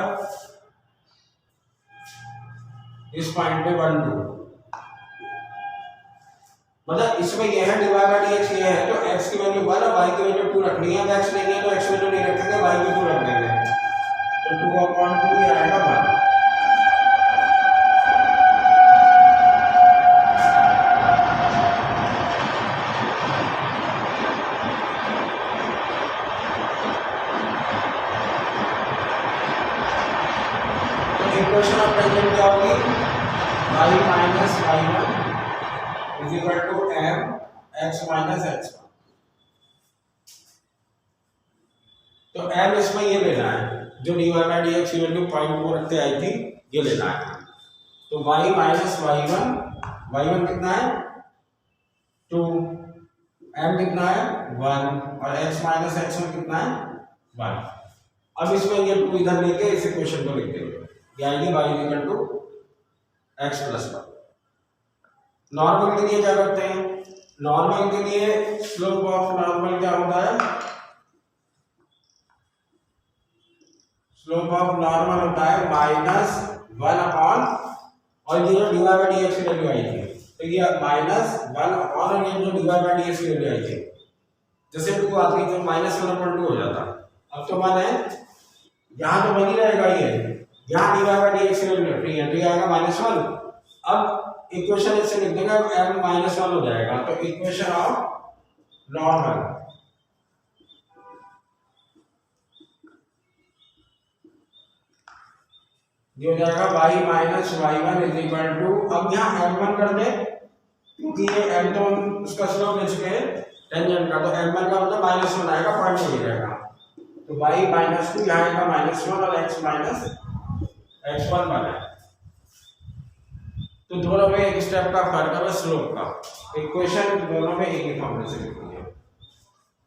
इस पॉइंट पे 1 2, मतलब इसमें ये है dy बाय dx ये है, तो x की वैल्यू 1 और y की वैल्यू 2 रखनी है। x नहीं है तो x वैल्यू नहीं रखेंगे, y की 2 रख देंगे, तो 2 अपॉन 2 ये आएगा 1। इक्वेशन ऑफ टेंजेंट क्या होगी, y minus y1 is equal to m x minus x1। तो m इसमें ये लेना है जो dy बाई dx की वैल्यू 0.4 रखते आई थी, ये लेना है। तो y माइनस y1 कितना है 2, m कितना है 1 और x माइनस x1 कितना है 1। अब इसमें ये 2 इधर लेके इस इक्वेशन को लिखते हैं, ये आएगी y equal to x plus 1। Normal के लिए क्या करते हैं, नॉर्मल के लिए स्लोप ऑफ नॉर्मल क्या होता है, स्लोप ऑफ नॉर्मल होता है -1 अपॉन, और ये जो dy बाई dx की वैल्यू आई थी तो ये -1 अपॉन, और ये जो dy बाई dx की वैल्यू आई थी जैसे 2 आती तो -1/2 हो जाता। अब तो 1 है, यहाँ तो 1 ही रहेगा, ये यहाँ dy बाई dx की वैल्यू फ्री है तो ये आएगा -1। अब इक्वेशन इससे लिख देंगे m -1 हो जाएगा। तो इक्वेशन ऑफ नॉर्मल ये हो जाएगा y minus y1 is equal to, अब यहाँ m1 कर दे क्योंकि ये m तो उसका स्लोप ले चुके हैं टेंजेंट का, तो m1 का मतलब -1 आएगा, पॉइंट नहीं रहेगा। तो y माइनस 2 यहाँ आएगा -1 और x माइनस x1 बना है। तो दोनों में एक स्टेप का फर्क है स्लोप का, इक्वेशन दोनों में एक ही फॉर्मूले से लिखी है।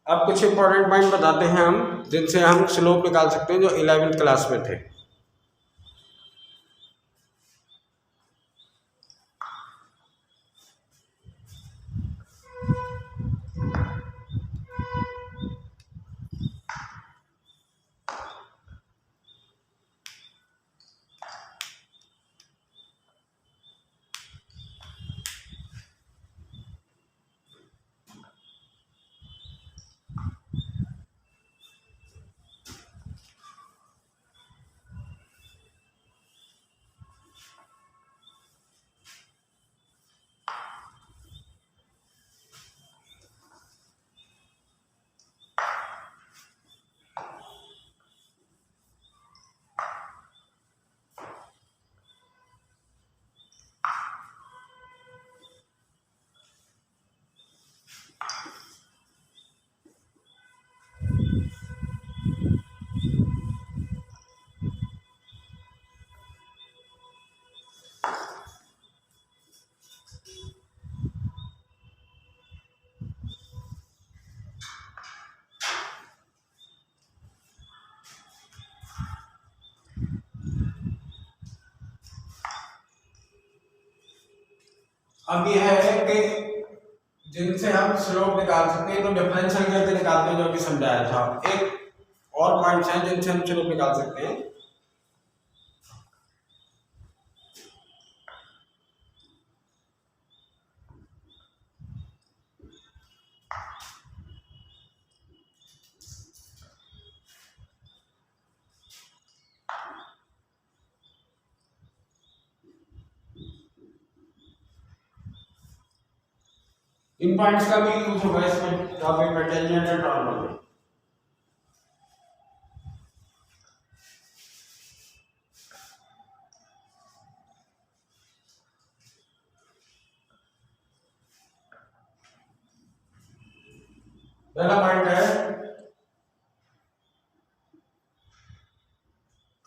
अब कुछ इंपॉर्टेंट पॉइंट बताते हैं हम जिनसे हम स्लोप निकाल सकते हैं जो 11वीं क्लास में थे। अब ये है कि जिनसे हम स्लोप निकाल सकते हैं, तो डिफरेंशियल कैसे निकालते हैं जो कि समझाया था। एक और पॉइंट्स हैं जिनसे हम स्लोप निकाल सकते हैं। इन पॉइंट्स का भी यूज होगा इसमें टॉपिक में, टेंजेंट एंड नॉर्मल में। पहला पॉइंट है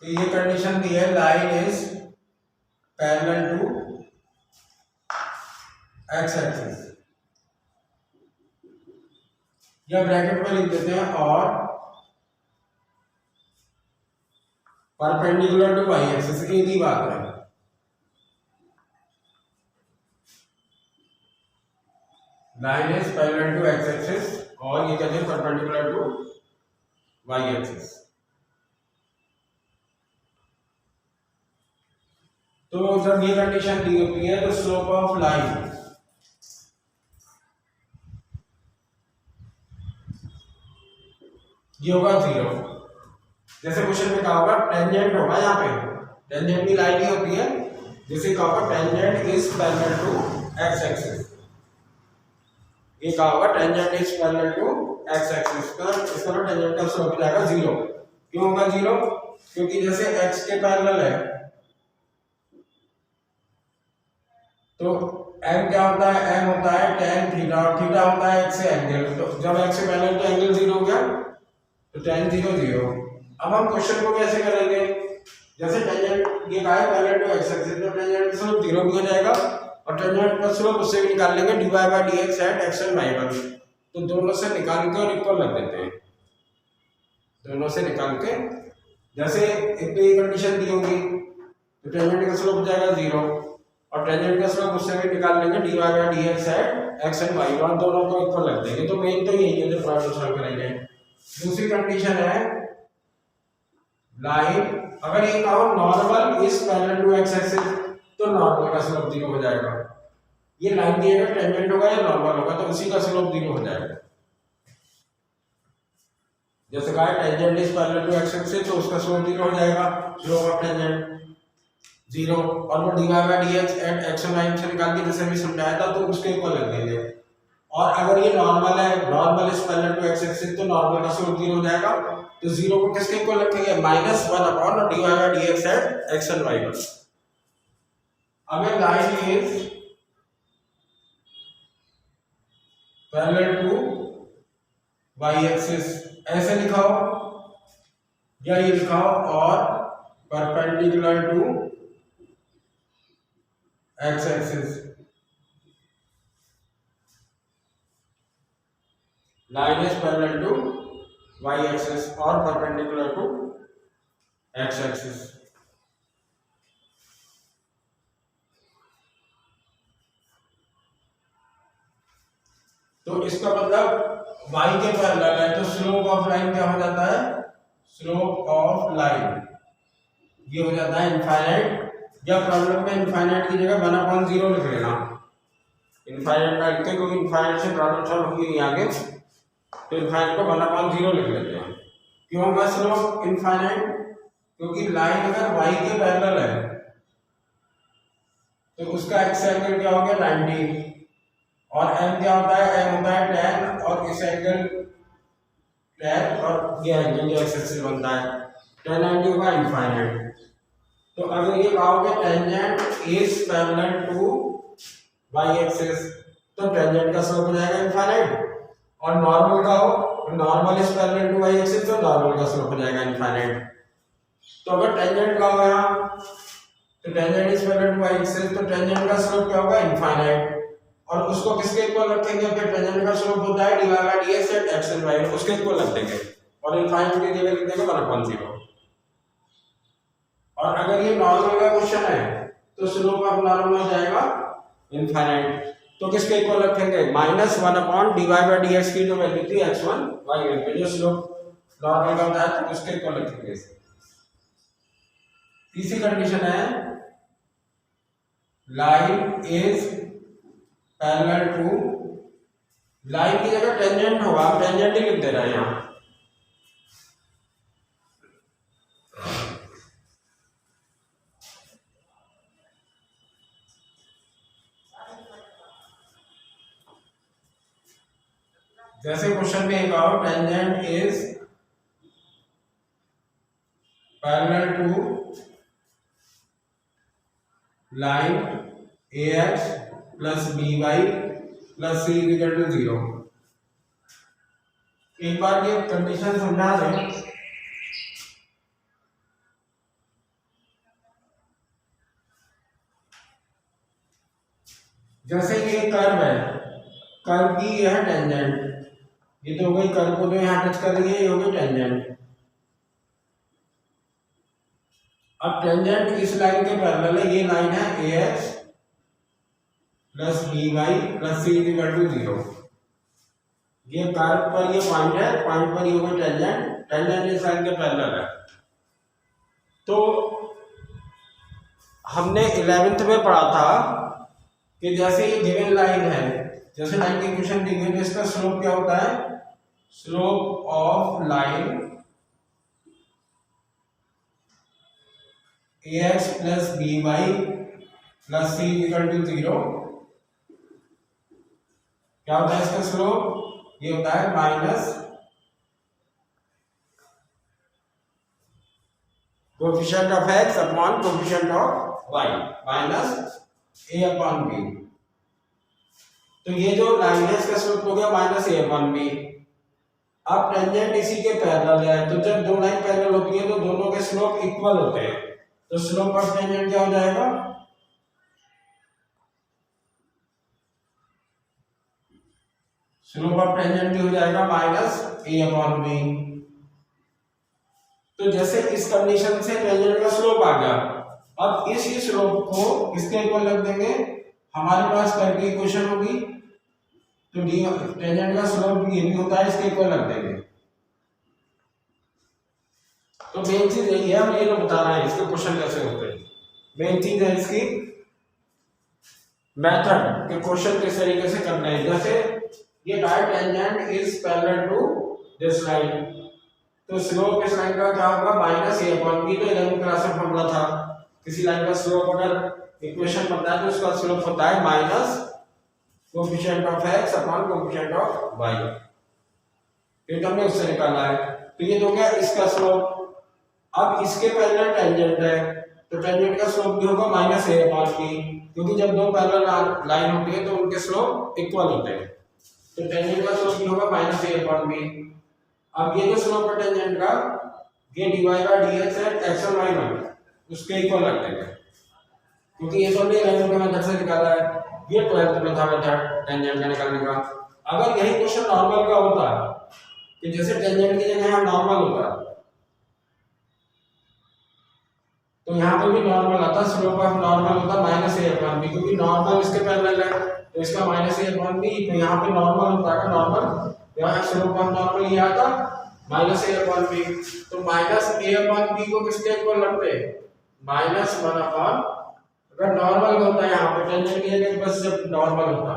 कि ये कंडीशन दी है, line is parallel to x axis, या ब्रैकेट में लिख देते हैं और परपेंडिकुलर टू वाई एक्सिस, एक ही बात है। Line is parallel to x axis और ये कहते हैं परपेंडिकुलर टू वाई एक्सिस। तो जब ये कंडीशन दी होती है तो स्लोप ऑफ लाइन ये होगा 0। जैसे क्वेश्चन में कहा होगा टेंजेंट होगा, यहाँ पे टेंजेंट की लाइन ही होती है, जैसे कहा होगा tangent is parallel to x axis, ये कहा होगा tangent is parallel to x axis का, इसका टेंजेंट का स्लोप जाएगा 0। क्यों होगा 0? क्योंकि जैसे x के पैरेलल है तो m क्या होता है, m होता है tan थीटा और थीटा होता है x से एंगल। तो जब x से पहले तो एंगल 0 हो गया, तो tan 0 0। अब हम क्वेश्चन को कैसे करेंगे, जैसे टेंजेंट ये है पैरेलल टू x एक्सिस, तो टेंजेंट का स्लोप 0 भी हो जाएगा और टेंजेंट का स्लोप उससे भी निकाल लेंगे dy by dx at x1 y1। तो दोनों से निकाल के और इक्वल रख देते हैं, दोनों से निकाल के। जैसे एक तो ये कंडीशन दी होगी तो टेंजेंट का स्लोप हो जाएगा 0 और टेंजेंट का स्लोप उससे भी निकाल लेंगे dy by dx at x and y, और दोनों को इक्वल रख देंगे। तो मेन तो यही है जो प्रॉब्लम सॉल्व करेंगे। दूसरी कंडीशन है लाइन, अगर ये कहो normal is parallel to x axis, तो नॉर्मल का स्लोप 0 हो जाएगा। ये लाइन दिएगा टेंजेंट होगा या नॉर्मल होगा, तो उसी का स्लोप 0 हो जाएगा। जैसे कहा tangent is parallel to x axis, तो उसका स्लोप 0 हो जाएगा, स्लोप ऑफ टेंजेंट 0, और वो dy by dx at x1 y से निकाल के जैसे भी समझाया था तो उसके इक्वल रख देंगे। और अगर ये नॉर्मल है, normal is parallel to x axis, तो नॉर्मल का स्लोप 0 हो जाएगा। तो 0 को किसके इक्वल रखेंगे, -1 upon dy by dx at x1 y1। अगर line is parallel to y axis ऐसे लिखाओ, या ये लिखाओ और perpendicular to x axis. Line is parallel to y axis और परपेंडिकुलर टू x एक्सिस। तो इसका मतलब y के पैरेलल है, तो स्लोप ऑफ लाइन क्या हो जाता है, स्लोप ऑफ लाइन ये हो जाता है इनफाइनाइट। या प्रॉब्लम में इनफाइनाइट की जगह 1/0 लिख लेना, इनफाइनाइट का लिखते क्योंकि इनफाइनाइट से प्रॉब्लम सॉल्व होगी नहीं आगे, तो इनफाइनाइट को 1/0 लिख लेते हैं। क्यों होगा स्लोप इनफाइनाइट, क्योंकि लाइन अगर y के पैरेलल है तो उसका x एंगल क्या हो गया 90, और m क्या होता है, m होता है tan, और इस एंगल tan और ये एंगल जो x एक्सिस बनता है tan 90 होगा इनफाइनाइट। तो अगर ये कहोगे tangent is parallel to y axis, तो टेंजेंट का स्लोप हो जाएगा इनफाइनाइट। और नॉर्मल का हो, normal is parallel to y axis, तो नॉर्मल का स्लोप हो जाएगा इनफाइनाइट। तो अगर टेंजेंट का हो यहाँ, तो tangent is parallel to y axis, तो टेंजेंट का स्लोप क्या होगा इनफाइनाइट। और उसको किसके इक्वल रखेंगे, फिर टेंजेंट का स्लोप होता है dy by dx at x and y, उसके इक्वल रख देंगे और इनफाइनाइट की जगह लिख देंगे 1/0। और अगर ये नॉर्मल का क्वेश्चन है तो स्लोप ऑफ नॉर्मल हो जाएगा इनफाइनाइट। तो किसके इक्वल रखेंगे, -1 अपॉन dy by dx की जो वैल्यू थी x1 y1 पे, जो स्लोप नॉर्मल का होता है तो उसके इक्वल रखेंगे। तीसरी कंडीशन है line is parallel to, line की जगह टेंजेंट होगा, हम टेंजेंट ही लिख दे रहे हैं यहाँ। जैसे क्वेश्चन में एक आओ tangent is parallel to line ax plus by plus c equal to 0। एक बार ये कंडीशन समझा दें। जैसे ये कर्व है, कर्व की यह है टेंजेंट, ये तो हो गई कर्व को जो यहाँ टच कर रही है, ये हो गई टेंजेंट। अब टेंजेंट इस लाइन के पैरेलल है, ये लाइन है ax plus by plus c equal to 0। ये कर्व पर ये पॉइंट है, पॉइंट पर ये होगा टेंजेंट, टेंजेंट इस लाइन के पैरेलल है। तो हमने 11th में पढ़ा था कि जैसे ये गिवन लाइन है, जैसे लाइन की इक्वेशन दी गई, तो इसका स्लोप क्या होता है, slope of line ax plus by plus c equal to 0 क्या होता है इसका स्लोप, ये होता है minus coefficient of x upon coefficient of y, minus A upon B. तो ये जो लाइन है इसका स्लोप हो गया माइनस ए अपॉन बी। अब टेंजेंट इसी के पैरेलल है, तो जब दो लाइन पैरेलल होती है तो दोनों के स्लोप इक्वल होते हैं, तो स्लोप ऑफ टेंजेंट क्या हो जाएगा, स्लोप ऑफ टेंजेंट भी हो जाएगा माइनस ए अपॉन बी। तो जैसे इस कंडीशन से टेंजेंट का स्लोप आ गया, अब इस स्लोप को किसके इक्वल रख देंगे, हमारे पास कर्व की इक्वेशन होगी, तो डी टेंजेंट का स्लोप ये भी होता है, इसके इक्वल रख देंगे। तो मेन चीज यही है, हम ये लोग बता रहे हैं इसके क्वेश्चन कैसे होते हैं। मेन चीज है इसकी मेथड के क्वेश्चन किस तरीके से करना है। जैसे ये right tangent is parallel to this line, तो स्लोप इस लाइन का क्या होगा माइनस ए अपॉन बी। तो 11वीं क्लास में फॉर्मूला था, किसी लाइन का स्लोप अगर इक्वेशन बनता है तो उसका स्लोप होता है minus coefficient of x upon coefficient of y। ये तो हमने उससे निकाला है, तो ये तो गया इसका स्लोप। अब इसके पैरेलल टेंजेंट है, तो टेंजेंट का स्लोप भी होगा माइनस ए अपॉन बी, क्योंकि जब दो पैरेलल लाइन होती है तो उनके स्लोप इक्वल होते हैं, तो टेंजेंट का स्लोप भी होगा माइनस ए अपॉन बी। अब ये जो स्लोप है टेंजेंट का, ये dy बाय dx है x1 y1 उसके इक्वल रख देंगे, क्योंकि ये तो हमने 11वीं के मेथड से निकाला है, ये 12th में था मेथड टेंजेंट का निकालने का। अगर यही क्वेश्चन नॉर्मल का होता कि जैसे टेंजेंट की जगह यहाँ नॉर्मल होता, तो यहाँ पे भी नॉर्मल आता, स्लोप ऑफ नॉर्मल होता माइनस ए अपॉन बी, क्योंकि नॉर्मल इसके पैरेलल है तो इसका माइनस ए अपॉन बी, तो यहाँ पे नॉर्मल होता है नॉर्मल, यहाँ स्लोप ऑफ नॉर्मल ये आता माइनस ए अपॉन बी। तो माइनस ए अपॉन बी को किसके इक्वल रखते हैं, माइनस 1 अपॉन, अगर नॉर्मल होता है यहाँ पे टेंजेंट की जगह बस जब नॉर्मल होता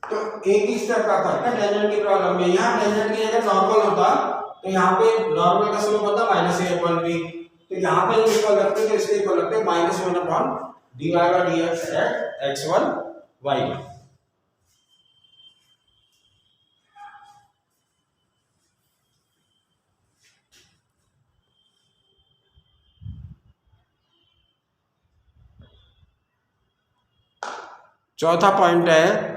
तो एक ही स्टेप का फर्क है टेंजेंट की प्रॉब्लम में। यहाँ टेंजेंट की जगह नॉर्मल होता तो यहाँ पे नॉर्मल का स्लोप होता माइनस ए अपॉन बी, तो यहाँ पे इक्वल रखते हैं तो इसके इक्वल रखते हैं minus 1 upon dy by dx at x1 y1। चौथा पॉइंट है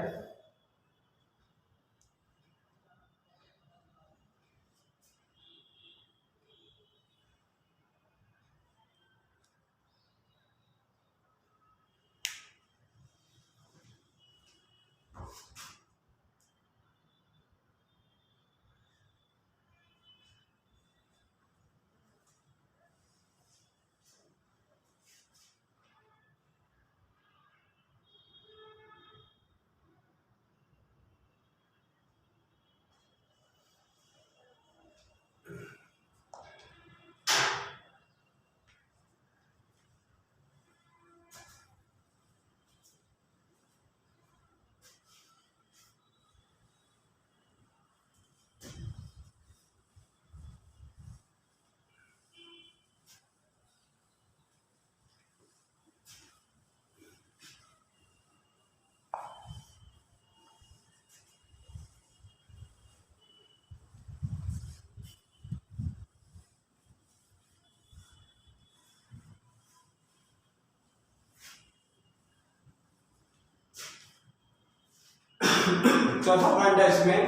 चौथा पॉइंट है इसमें,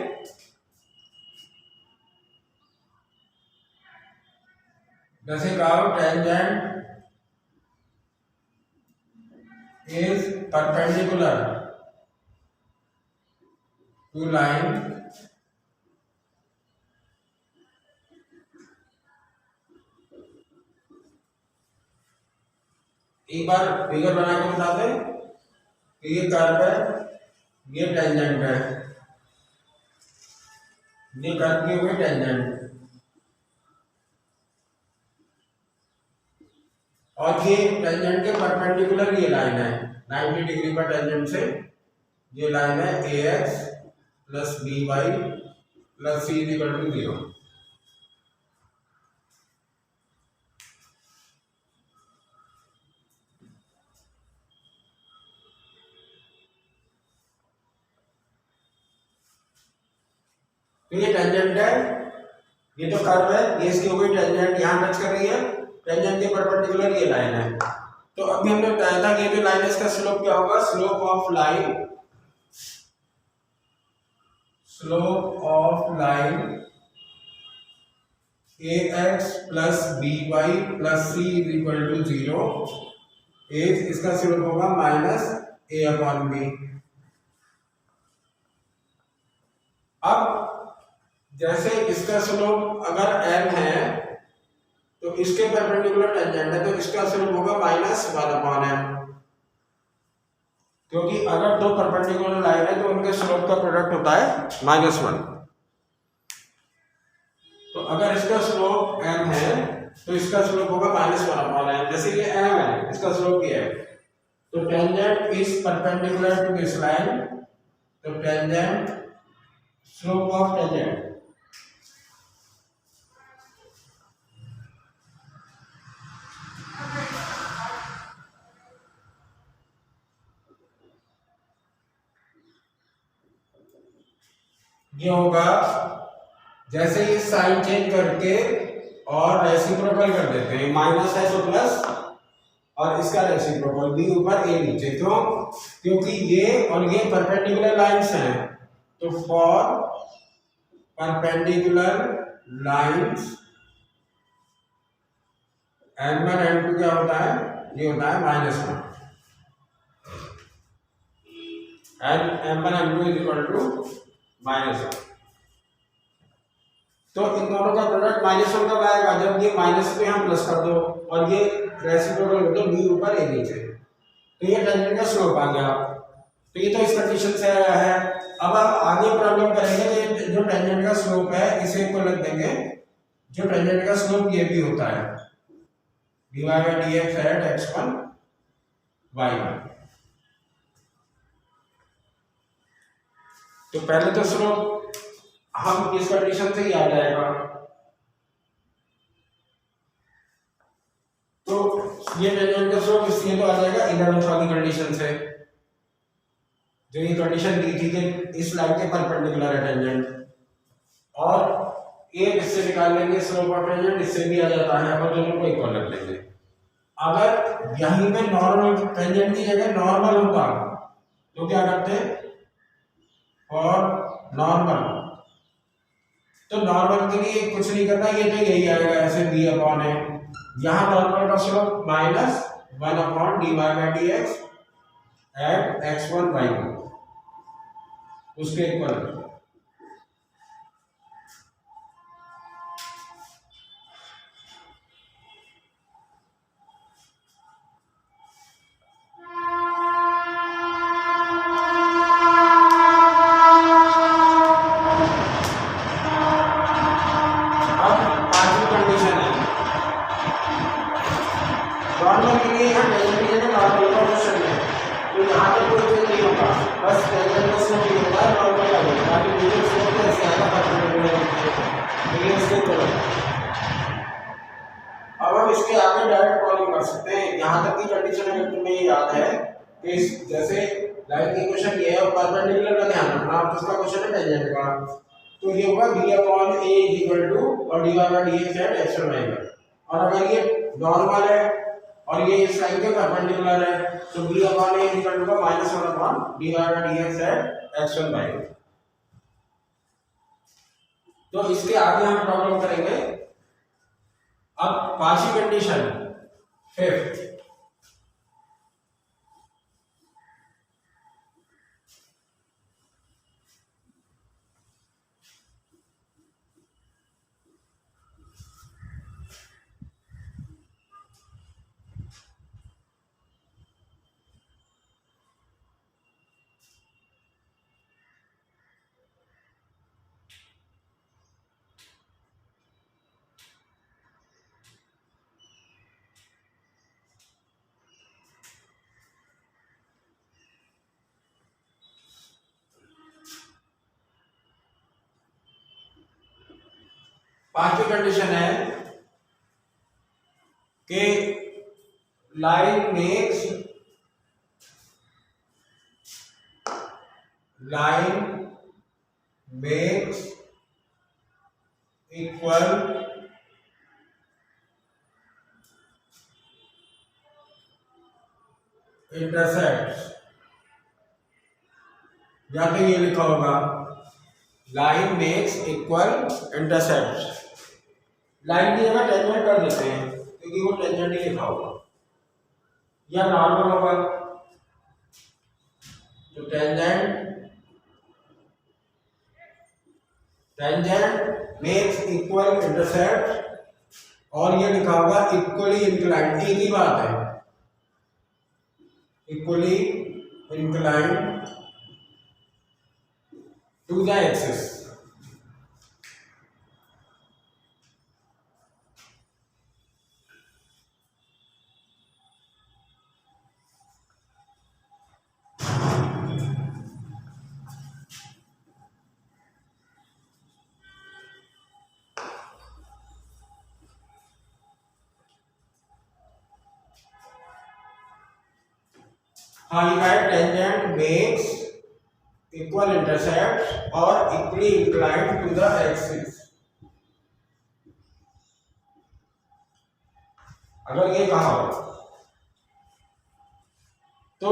जैसे कहा tangent is perpendicular to line एक बार फिगर बना के बताते हैं, ये कर्व है, ये टेंजेंट है, ये कर्व के हुए टेंजेंट, और ये टेंजेंट के परपेंडिकुलर ये लाइन है 90 डिग्री पर टेंजेंट से, ये लाइन है ax plus by plus c equal to 0। तो ये टेंजेंट है, ये तो कर्व है, ये इसकी हो गई टेंजेंट यहाँ टच कर रही है, टेंजेंट के परपेंडिकुलर ये लाइन है। तो अभी हमने बताया था कि जो लाइन है इसका स्लोप क्या होगा, slope of line ax plus by plus c is equal to 0 is, इसका स्लोप होगा माइनस a अपॉन b। अब जैसे इसका स्लोप अगर m है तो इसके परपेंडिकुलर टेंजेंट है, तो इसका स्लोप होगा माइनस 1 अपॉन m, क्योंकि अगर दो परपेंडिकुलर लाइन है तो उनके स्लोप का प्रोडक्ट होता है -1। तो अगर इसका स्लोप m है तो इसका स्लोप होगा -1 अपॉन m। जैसे ये m है, इसका स्लोप ये है, तो tangent is perpendicular to this line, तो टेंजेंट स्लोप ऑफ टेंजेंट ये होगा, जैसे ये साइन चेंज करके और रेसिप्रोकल कर देते हैं, माइनस है तो प्लस और इसका रेसिप्रोकल, b ऊपर a नीचे, क्यों? क्योंकि ये और ये परपेंडिकुलर लाइंस हैं, तो for perpendicular lines n1 n2 क्या होता है, ये होता है -1 and m1 m2 is equal to -1। तो इन दोनों का प्रोडक्ट -1 कब आएगा, जब ये माइनस पे हम प्लस कर दो और ये रेसिप्रोकल कर दो, b ऊपर a नीचे, तो ये टेंजेंट का स्लोप आ गया। तो ये तो इस कंडीशन से आया है। अब हम आगे प्रॉब्लम करेंगे तो जो टेंजेंट का स्लोप है इसे को लिख देंगे, जो टेंजेंट का स्लोप ये भी होता है dy by dx at x1 y1। तो पहले तो स्लोप हम इस कंडीशन से ही आ जाएगा, तो ये टेंजेंट का स्लोप इसलिए तो आ जाएगा 11th वाली कंडीशन से, जो ये कंडीशन दी थी कि इस लाइन के परपेंडिकुलर है टेंजेंट, और एक इससे निकाल लेंगे स्लोप ऑफ टेंजेंट, इससे भी आ जाता है, और दोनों को इक्वल रख लेंगे। अगर यहीं पे नॉर्मल टेंजेंट की जगह नॉर्मल होता तो क्या करते, और नॉर्मल, तो नॉर्मल के लिए कुछ नहीं करना, ये तो यही आएगा ऐसे b अपॉन a, यहाँ नॉर्मल का slope -1 upon dy by dx at x1 y1 उसके इक्वल। नॉर्मल के लिए यहाँ टेंजेंट की जगह नॉर्मल का क्वेश्चन है, तो यहाँ पे कोई चेंज नहीं होगा, बस टेंजेंट का स्लोप ही होगा, नॉर्मल का होगा, बाकी नीचे स्लोप तो ऐसे आएगा परपेंडिकुलर है, ये इसके ऊपर। अब हम इसके आगे डायरेक्ट प्रॉब्लम कर सकते हैं। यहाँ तक की कंडीशन अगर तुम्हें याद है कि जैसे लाइन की क्वेश्चन ये है और परपेंडिकुलर का ध्यान रखना, तो इसका क्वेश्चन है टेंजेंट का, तो ये होगा b अपॉन a इज इक्वल टू और dy by dx at x1 y1, और अगर ये नॉर्मल है और ये इस लाइन के परपेंडिकुलर है तो b अपॉन a is equal to -1 upon dy by dx at x1 y1। तो इसके आगे हम प्रॉब्लम करेंगे। अब पांचवी कंडीशन, फिफ्थ, पांचवी कंडीशन है कि लाइन मेक्स इक्वल इंटरसेक्ट्स, या तो ये लिखा होगा line makes equal intercept, line की जगह टेंजेंट कर देते हैं क्योंकि वो टेंजेंट ही लिखा होगा, या नॉर्मल होगा तो टेंजेंट मेक्स इक्वल इंटरसेप्ट, और ये लिखा होगा इक्वली इंक्लाइंड, एक ही बात है, equally inclined to the axis. हाँ लिखा है टेंजेंट मेक्स इक्वल इंटरसेप्ट और equally inclined to the axis. अगर ये कहा हो तो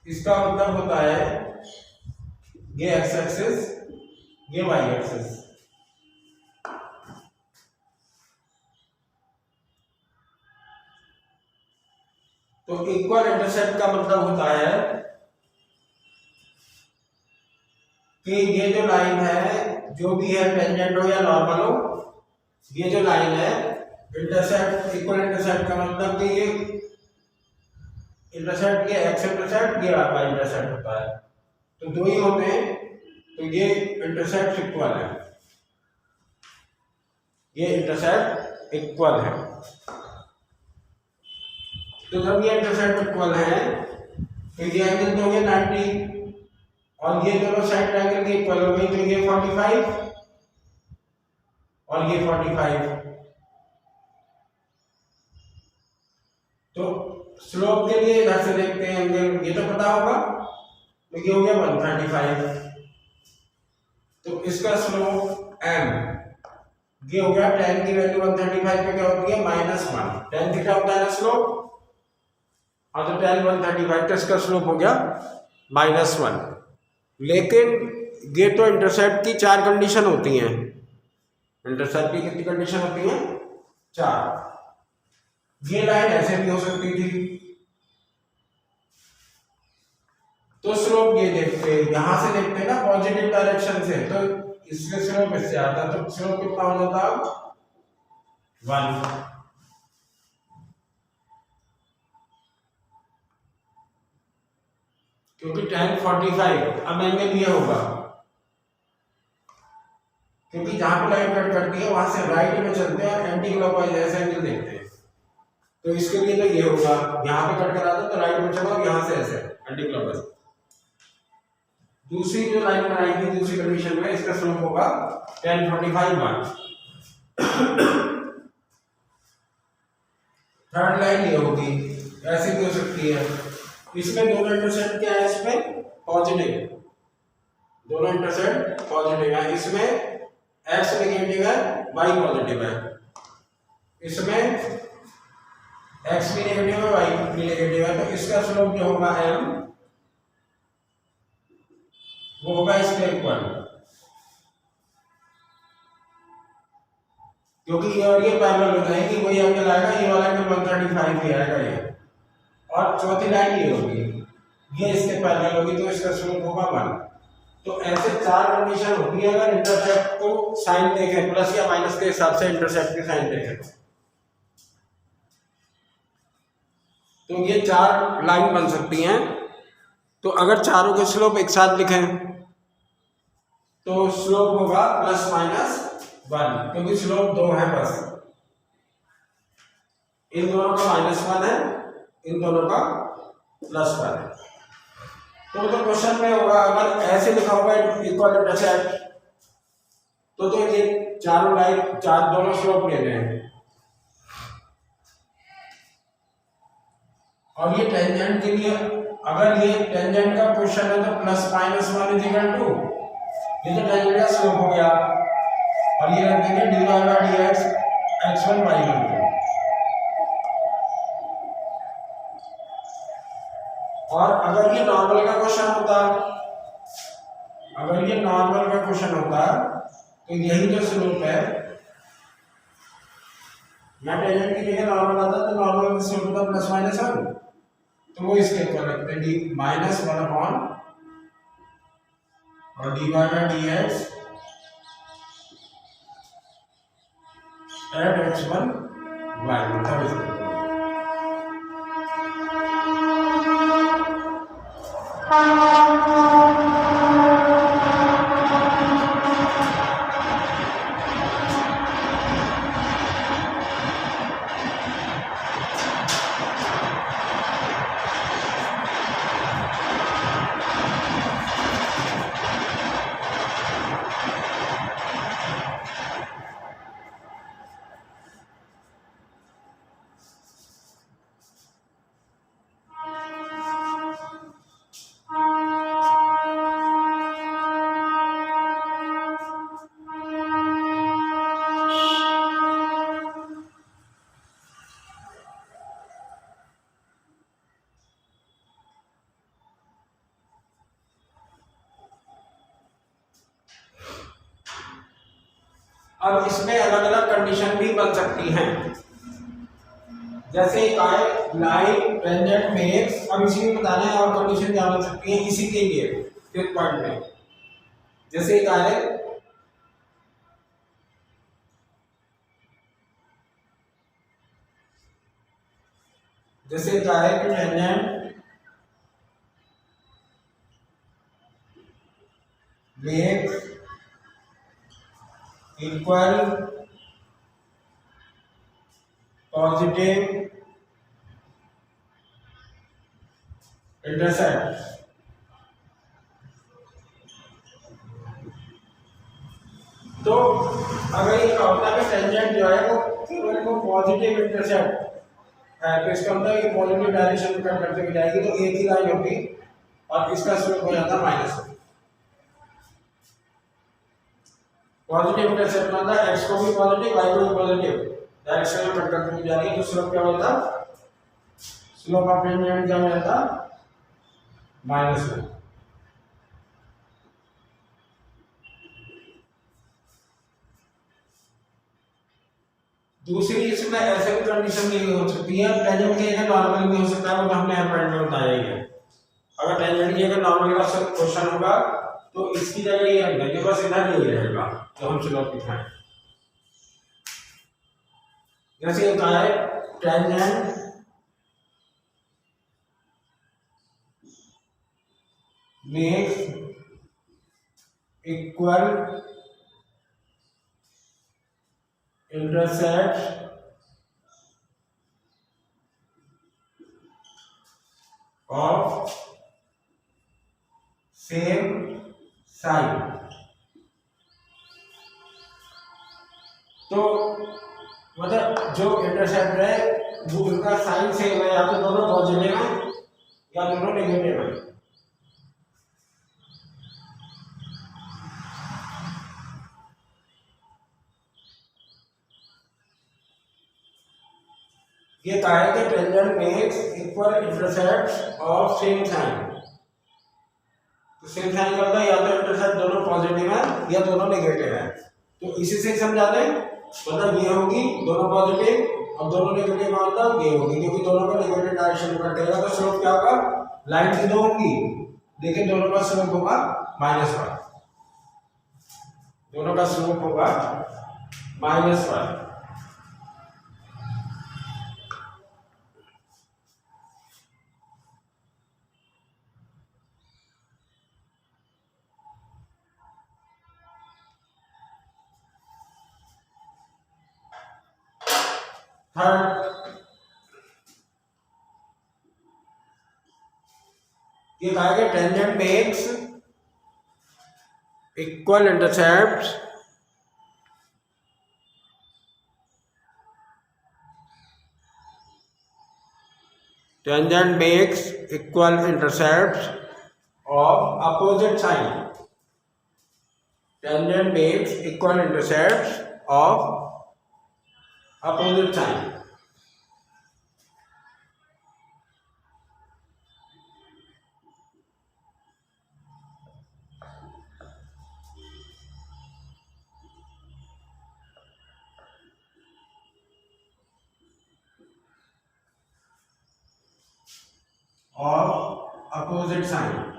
इसका मतलब होता है ये एक्स एक्सिस, ये वाई एक्सिस। तो इक्वल इंटरसेप्ट का मतलब होता है कि ये जो लाइन है, जो भी है टेंजेंट हो या नॉर्मल हो, ये जो लाइन है इंटरसेप्ट, इक्वल इंटरसेप्ट का मतलब कि ये इंटरसेप्ट, ये एक्स इंटरसेप्ट, ये वाई इंटरसेप्ट होता है, तो दो ही होते हैं, तो ये इंटरसेप्ट इक्वल है, ये इंटरसेप्ट इक्वल है। तो जब ये इंटरसेप्ट इक्वल है तो ये एंगल तो हो गया 90 और ये दोनों साइड एंगल की इक्वल हो गई, तो ये 45 और ये 45। तो स्लोप के लिए इधर से देखते हैं एंगल, ये तो पता होगा, तो ये हो गया 135, तो इसका स्लोप m, ये हो गया tan की वैल्यू 135 पे क्या होती है -1, tan थीटा होता है ना स्लोप, और तो tan 135 का इसका स्लोप हो गया -1। लेकिन ये तो इंटरसेप्ट की 4 कंडीशन होती हैं, इंटरसेप्ट की कितनी कंडीशन होती हैं? 4। ये लाइन ऐसे भी हो सकती थी, तो स्लोप ये देखते हैं, यहां से देखते हैं ना पॉजिटिव डायरेक्शन से, तो इसमें स्लोप इससे आता, तो स्लोप कितना हो जाता? 1। क्योंकि tan 45 अब एंगल ये होगा, क्योंकि जहां पे लाइन कट करती है वहां से राइट में चलते हैं और एंटी क्लॉकवाइज ऐसे एंगल देखते हैं, तो इसके लिए तो ये होगा, यहाँ पे कट करा दो तो राइट में चलो, यहाँ से ऐसे एंटी क्लॉकवाइज। दूसरी जो लाइन बनाई थी दूसरी कंडीशन में, इसका स्लोप होगा tan 45 1। थर्ड लाइन ये होगी, ऐसे भी हो सकती है, इसमें दोनों इंटरसेप्ट क्या है, इसमें पॉजिटिव, दोनों इंटरसेप्ट पॉजिटिव है, इसमें x नेगेटिव है, y पॉजिटिव है, इसमें x भी नेगेटिव है, y भी नेगेटिव है, तो इसका स्लोप जो होगा m, वो होगा इसके इक्वल, क्योंकि ये और ये पैरेलल हो जाएंगे, वही एंगल आएगा, ये वाला एंगल 135 ही आएगा ये, और चौथी लाइन ये होगी, ये इसके पैरेलल होगी, तो इसका स्लोप होगा 1। तो ऐसे 4 कंडीशन होती है अगर इंटरसेप्ट को साइन देखें, प्लस या माइनस के हिसाब से इंटरसेप्ट की साइन देखें, तो ये 4 लाइन बन सकती हैं। तो अगर चारों के स्लोप एक साथ लिखें तो स्लोप होगा ±1, क्योंकि स्लोप 2 है बस, इन दोनों का -1 है, इन दोनों का +1 है। तो क्वेश्चन में होगा अगर ऐसे लिखा होगा इक्वल इंटरसेप्ट, तो ये चारों लाइन, दोनों स्लोप ले रहे हैं, और ये टेंजेंट के लिए अगर ये टेंजेंट का क्वेश्चन है तो ±1 = ये तो टेंजेंट का स्लोप हो गया, और ये रख देंगे dy/dx x1 y1 को। और अगर ये नॉर्मल का क्वेश्चन होता, अगर ये नॉर्मल का क्वेश्चन होता तो यही जो स्लोप है, या टेंजेंट की जगह नॉर्मल आता तो नॉर्मल का स्लोप होता प्लस माइनस 1, तो वो इसके ऊपर रखते हैं डी माइनस 1 अपॉन और D Y by D X at x1 y मतलब अब इसमें अलग अलग कंडीशन भी बन सकती हैं, जैसे एक आए लाइन टेंजेंट मेक्स, अब इसी में बताना है और कंडीशन क्या बन सकती है इसी के लिए फिफ्थ पॉइंट में। जैसे एक आए कि tangent makes equal positive intercept, तो अगर ये होता है कि टेंजेंट जो है वो केवल को पॉजिटिव इंटरसेप्ट है तो इसका मतलब है कि पॉजिटिव डायरेक्शन में कट करते हुए जाएगी तो एक ही लाइन होगी और इसका स्लोप हो जाता माइनस। पॉजिटिव इंटरसेप्ट मतलब x को भी पॉजिटिव y को भी पॉजिटिव डायरेक्शन में कट करते हुए जा रही है तो स्लोप क्या होता, स्लोप ऑफ टेंजेंट क्या हो जाता माइनस में। दूसरी इसमें ऐसे भी कंडीशन नहीं हो सकती है, टेंजेंट की जगह नॉर्मल भी हो सकता है, वो हमने हर पॉइंट में बताया ही है। अगर टेंजेंट की जगह नॉर्मल का क्वेश्चन होगा तो इसकी जगह ये रख देंगे, बस इधर नहीं रहेगा तो हम स्लोप दिखाएं। जैसे होता है tangent makes equal intercept of same side, तो मतलब जो इंटरसेप्ट है वो उनका साइन सेम है, या तो दोनों पॉजिटिव है या दोनों नेगेटिव है। ये कहा है कि tangent makes equal intercept of same sign, तो सेम साइन का मतलब या तो इंटरसेप्ट दोनों पॉजिटिव है या दोनों नेगेटिव है, तो इसी से समझा दें मतलब ये होगी दोनों पॉजिटिव और दोनों नेगेटिव का मतलब ये होगी, क्योंकि दोनों का नेगेटिव डायरेक्शन में कटेगा तो स्लोप क्या होगा, लाइन की दो होंगी लेकिन दोनों का स्लोप होगा -1, दोनों का स्लोप होगा -1। थर्ड, ये कहा गया tangent makes equal intercepts tangent makes equal intercepts of opposite sign, tangent makes equal intercepts of opposite sign। Of opposite sign.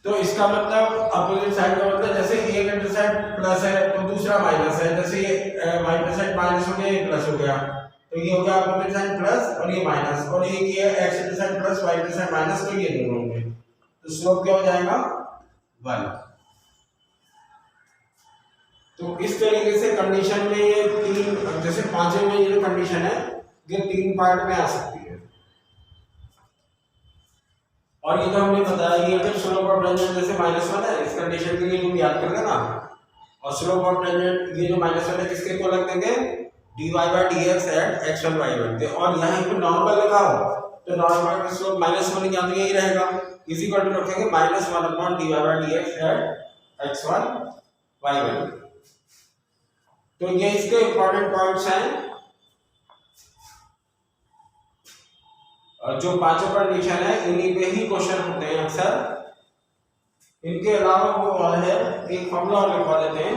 तो इसका मतलब अपोजिट साइन का मतलब जैसे एक इंटरसेप्ट प्लस है तो दूसरा माइनस है, जैसे ये इंटरसेप्ट माइनस हो गया ये प्लस हो गया, तो ये हो गया अपोजिट साइन प्लस और ये माइनस, और एक ये X intercept plus Y intercept minus, तो ये दोनों होंगे, तो स्लोप क्या हो जाएगा 1। तो इस तरीके से कंडीशन में ये तीन, जैसे पांचवें में ये जो कंडीशन है ये तीन पार्ट में आ सकती है। और ये तो हमने बताया ये अगर स्लोप ऑफ टेंजेंट जैसे -1 है, इस कंडीशन के लिए तुम याद कर लेना, और स्लोप ऑफ टेंजेंट ये जो -1 है किसके को लग देंगे dy by dx at x1 y1 के, और यहाँ पे नॉर्मल लगा हो तो नॉर्मल का स्लोप -1 यहाँ तो यही रहेगा, इसी को रखेंगे -1 dy by dx at x1 y1। तो ये इसके इंपॉर्टेंट पॉइंट्स हैं, और जो पांचों कंडीशन है इन्हीं पे ही क्वेश्चन होते हैं अक्सर। इनके अलावा वो और है एक फॉर्मूला और लिखवा देते हैं।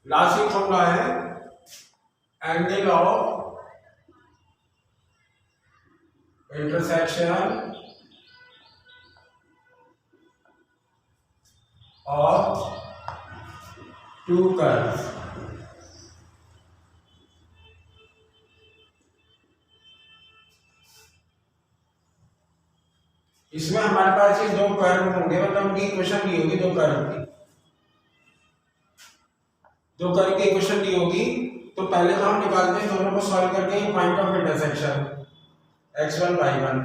लास्ट एक फॉर्मूला है angle of intersection of to curves. इसमें हमारे पास ये दो कर्व होंगे, मतलब उनकी इक्वेशन दी होगी, दो कर्व की इक्वेशन दी होगी, तो पहले तो हम निकालते हैं दोनों को सॉल्व करके point of intersection x1 y1,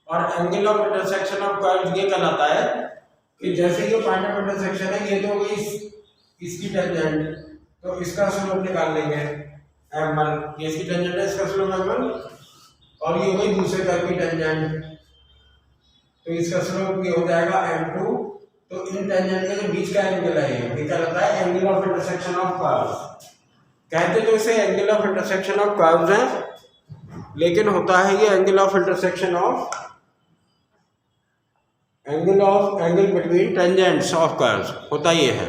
और angle of intersection of curve ये कहलाता है कि जैसे ये पॉइंट ऑफ इंटरसेक्शन है ये तो होगी इसकी टेंजेंट, तो इसका स्लोप निकाल लेंगे m1, ये इसकी टेंजेंट है, इसका स्लोप m1, और ये हो गई दूसरे कर्व की टेंजेंट, तो इसका स्लोप ये हो जाएगा m2। तो इन टेंजेंट के जो बीच का एंगल है ये क्या रहता है angle of intersection of curves. कहते तो इसे angle of intersection of curves है, लेकिन होता है ये angle of intersection of angle between tangents of curves होता ये है।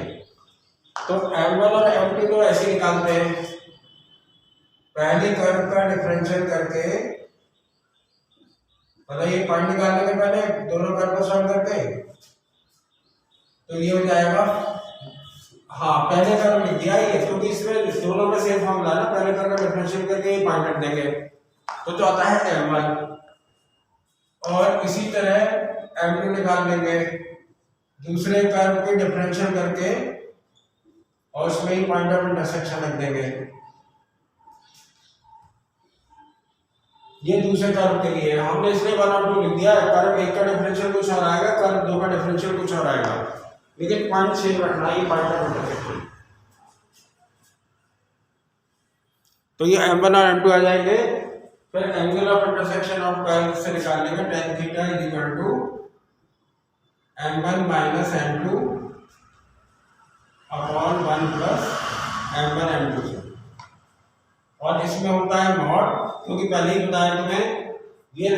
तो m1 और m2 को ऐसे निकालते हैं, पहले कर्व का डिफरेंशियल करके, मतलब ये पॉइंट निकालने के पहले दोनों कर्व को सॉल्व करके, तो ये हो जाएगा, हाँ पहले कर्व लिख दिया ये, क्योंकि इसमें दोनों में सेम फॉर्मूला ना, पहले कर्व का डिफरेंशियल करके ये पॉइंट रख देंगे, तो आता है m1, और इसी तरह m2 निकाल लेंगे दूसरे कर्व के डिफरेंशियल करके, और उसमें ही पॉइंट ऑफ इंटरसेक्शन रख देंगे। ये दूसरे कर्व के लिए हमने इसलिए 1 और 2 लिख दिया है, कर्व एक का डिफरेंशियल कुछ और आएगा, कर्व दो का डिफरेंशियल कुछ और आएगा, लेकिन पॉइंट सेम रखना है, पॉइंट ऑफ इंटरसेक्शन। तो ये m1 और m2 आ जाएंगे, फिर angle of intersection of curve से निकाल लेंगे tan theta is equal to m1 minus m2 upon 1 plus m1 m2, और इसमें होता है मॉड, क्योंकि पहले ही बताया तुम्हें ये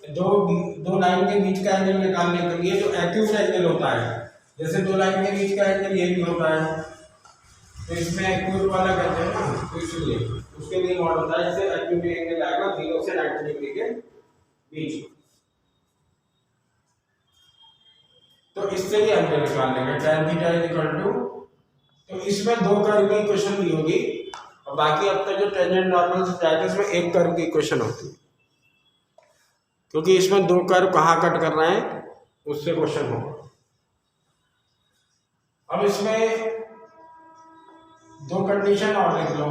दो लाइन के बीच का एंगल निकालने के लिए जो एक्यूट एंगल होता है, जैसे दो लाइन के बीच का एंगल ये भी होता है, तो इसमें एक्यूट वाला करते हैं ना, तो इसलिए उसके लिए मॉड होता है, जैसे एक्यूट एंगल आएगा 0 से 90 डिग्री के बीच, तो इससे ये एंगल निकाल लेंगे tan theta is equal to, तो इसमें दो कर्व की इक्वेशन दी होगी, और बाकी अब तक जो टेंजेंट नॉर्मल से जाएगा इसमें एक कर्व की इक्वेशन होती है, क्योंकि इसमें दो कर्व कहाँ कट कर रहे हैं उससे क्वेश्चन होगा। अब इसमें दो कंडीशन और लिख लो,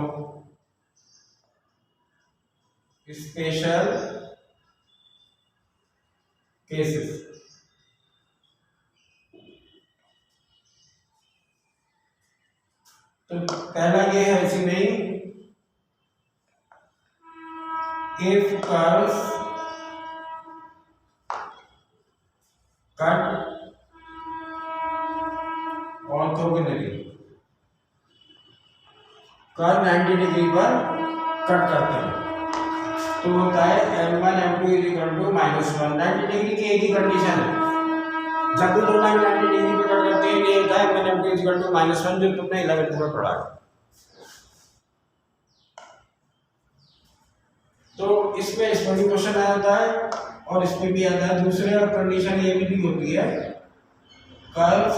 स्पेशल केसेस। तो पहला ये है इसमें if curves cut orthogonally, curve 90 degree पर कट करते हैं तो होता है m1 m2 is equal to -1। 90 degree की एक ही कंडीशन है, जब भी दो लाइन 90 डिग्री पे कट करते हैं ये होता है m1 m2 is equal to -1, जो तुमने 11th में पढ़ा है। तो इसमें इसमें भी क्वेश्चन आ जाता है और इसमें भी आता है। दूसरे कंडीशन ये भी होती है curves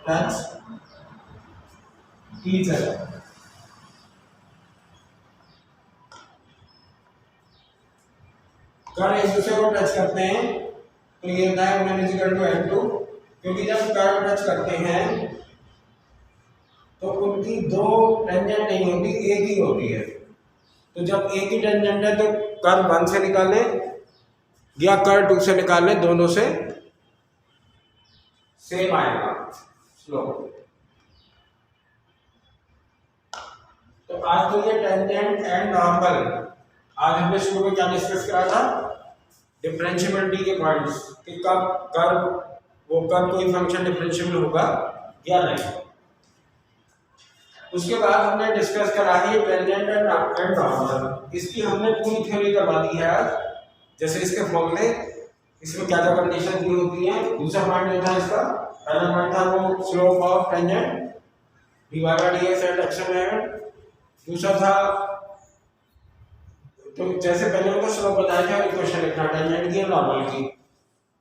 touch each other. Curve एक दूसरे को टच करते हैं तो ये होता है m1 इक्वल टू m2, क्योंकि जब कर्व टच करते हैं तो उनकी दो टेंजेंट नहीं होती, एक ही होती है। तो जब एक ही टेंजेंट है तो कर्व 1 से निकालें या कर्व 2 से निकालें, दोनों से सेम आएगा स्लोप। तो आज तो ये टेंजेंट एंड नॉर्मल, आज हमने शुरू में क्या डिस्कस करा था, डिफरेंशिएबिलिटी के पॉइंट्स कि कब कर्व कोई फंक्शन डिफरेंशिएबल होगा या नहीं। उसके बाद हमने डिस्कस करा है टेंजेंट एंड नॉर्मल, इसकी हमने पूरी थ्योरी करवा दी है आज। जैसे इसके फॉर्मूले, इसमें क्या क्या कंडीशन दी होती है। दूसरा पॉइंट जो था इसका, पहला पॉइंट था वो slope of tangent dy by dx at action है। दूसरा था तो जैसे पहले उनको स्लोप बताया था इक्वेशन लिखना टेंजेंट की और नॉर्मल की।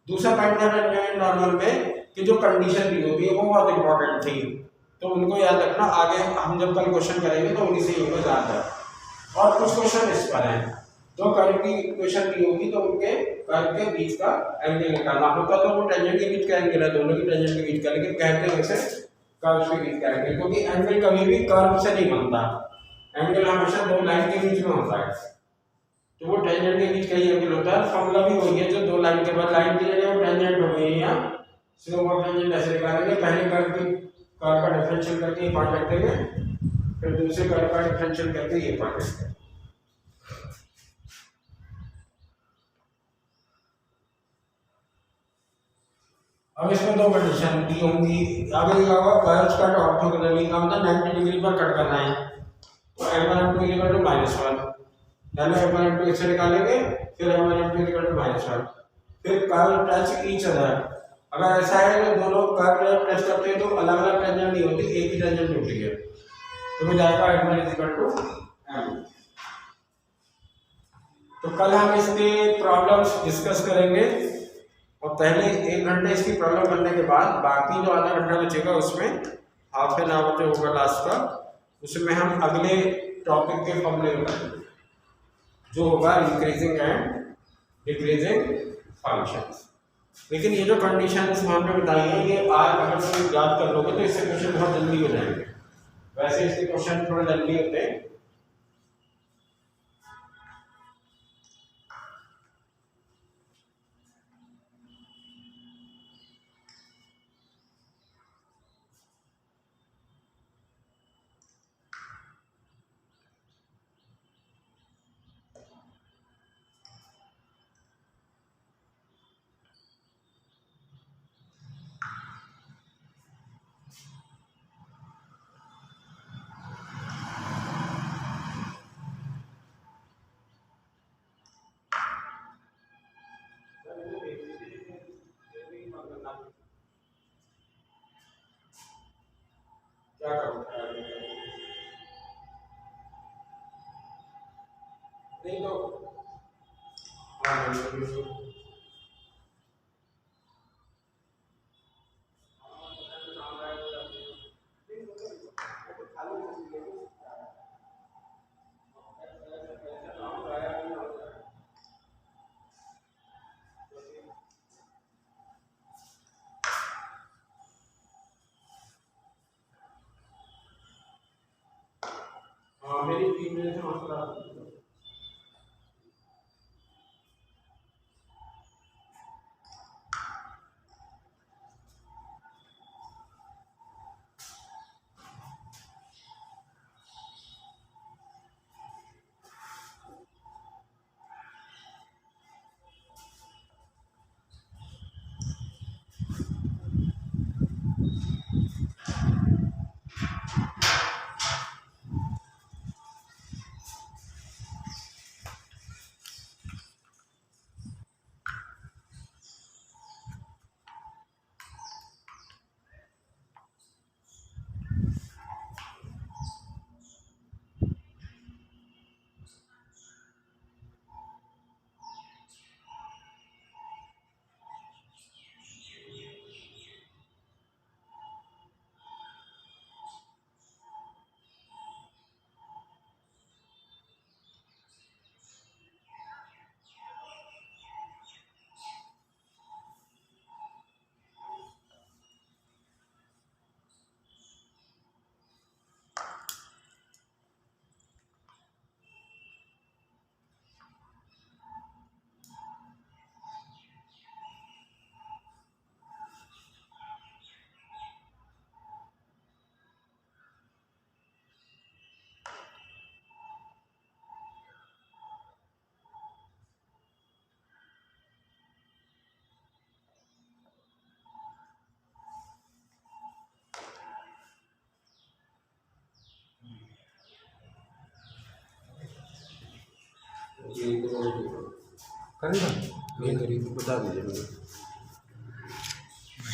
दूसरा पॉइंट था टेंजेंट नॉर्मल में कि जो कंडीशन दी होती है वो बहुत इंपॉर्टेंट थी, तो उनको याद रखना। आगे हम जब कल क्वेश्चन करेंगे तो उन्हीं से ये हो जाता है। और कुछ क्वेश्चन इस पर हैं, दो कर्व की इक्वेशन दी होगी तो उनके कर्व के बीच का एंगल निकालना होता, तो वो टेंजेंट के बीच का एंगल है, दोनों की टेंजेंट के बीच का, लेकिन कहते हैं उसे कर्व के बीच का एंगल, क्योंकि एंगल कभी भी कर्व से नहीं बनता, एंगल हमेशा दो लाइन के बीच में होता है। तो वो टेंजेंट के बीच का ही एंगल होता है। फॉर्मूला भी वही है जो दो लाइन के बाद लाइन दी है वो टेंजेंट हो गई है, या स्लोप ऑफ टेंजेंट ऐसे निकालेंगे। पहले कर्व का डिफरेंशियल करके ये पॉइंट रख देंगे, फिर दूसरे कर्व का डिफरेंशियल करके ये पॉइंट रख देंगे। अब इसमें दो कंडीशन दी होंगी। आगे लिखा होगा कर्व्स कट ऑर्थोगोनली, का मतलब 90 डिग्री पर कट करना है, तो m1 m2 इक्वल टू -1, पहले m1 m2 इससे निकालेंगे, फिर m1 m2 इक्वल टू -1, फिर कर्व टच ईच अदर। अगर ऐसा है तो दोनों कर्व टच करते हैं तो अलग अलग टेंजेंट नहीं होती, एक ही टेंजेंट होती है, तो हो जाएगा m1 इक्वल टू m। तो कल हम इसके प्रॉब्लम्स डिस्कस करेंगे और पहले 1 घंटे इसकी प्रॉब्लम करने के बाद बाकी जो आधा घंटा बचेगा उसमें हाफ एन आवर जो होगा लास्ट का, उसमें हम अगले टॉपिक के फॉर्मूले बताएंगे जो होगा इंक्रीजिंग एंड डिक्रीजिंग फंक्शंस। लेकिन ये जो कंडीशंस हमने बताई है ये आज अगर तुम याद कर लोगे तो इससे क्वेश्चन बहुत जल्दी हो जाएंगे। वैसे इसके क्वेश्चन थोड़े जल्दी होते हैं। क्या करूँगा नहीं तो हाँ मेरी फीमेल से मसला करेगा मेल करिए, बता दीजिए मुझे।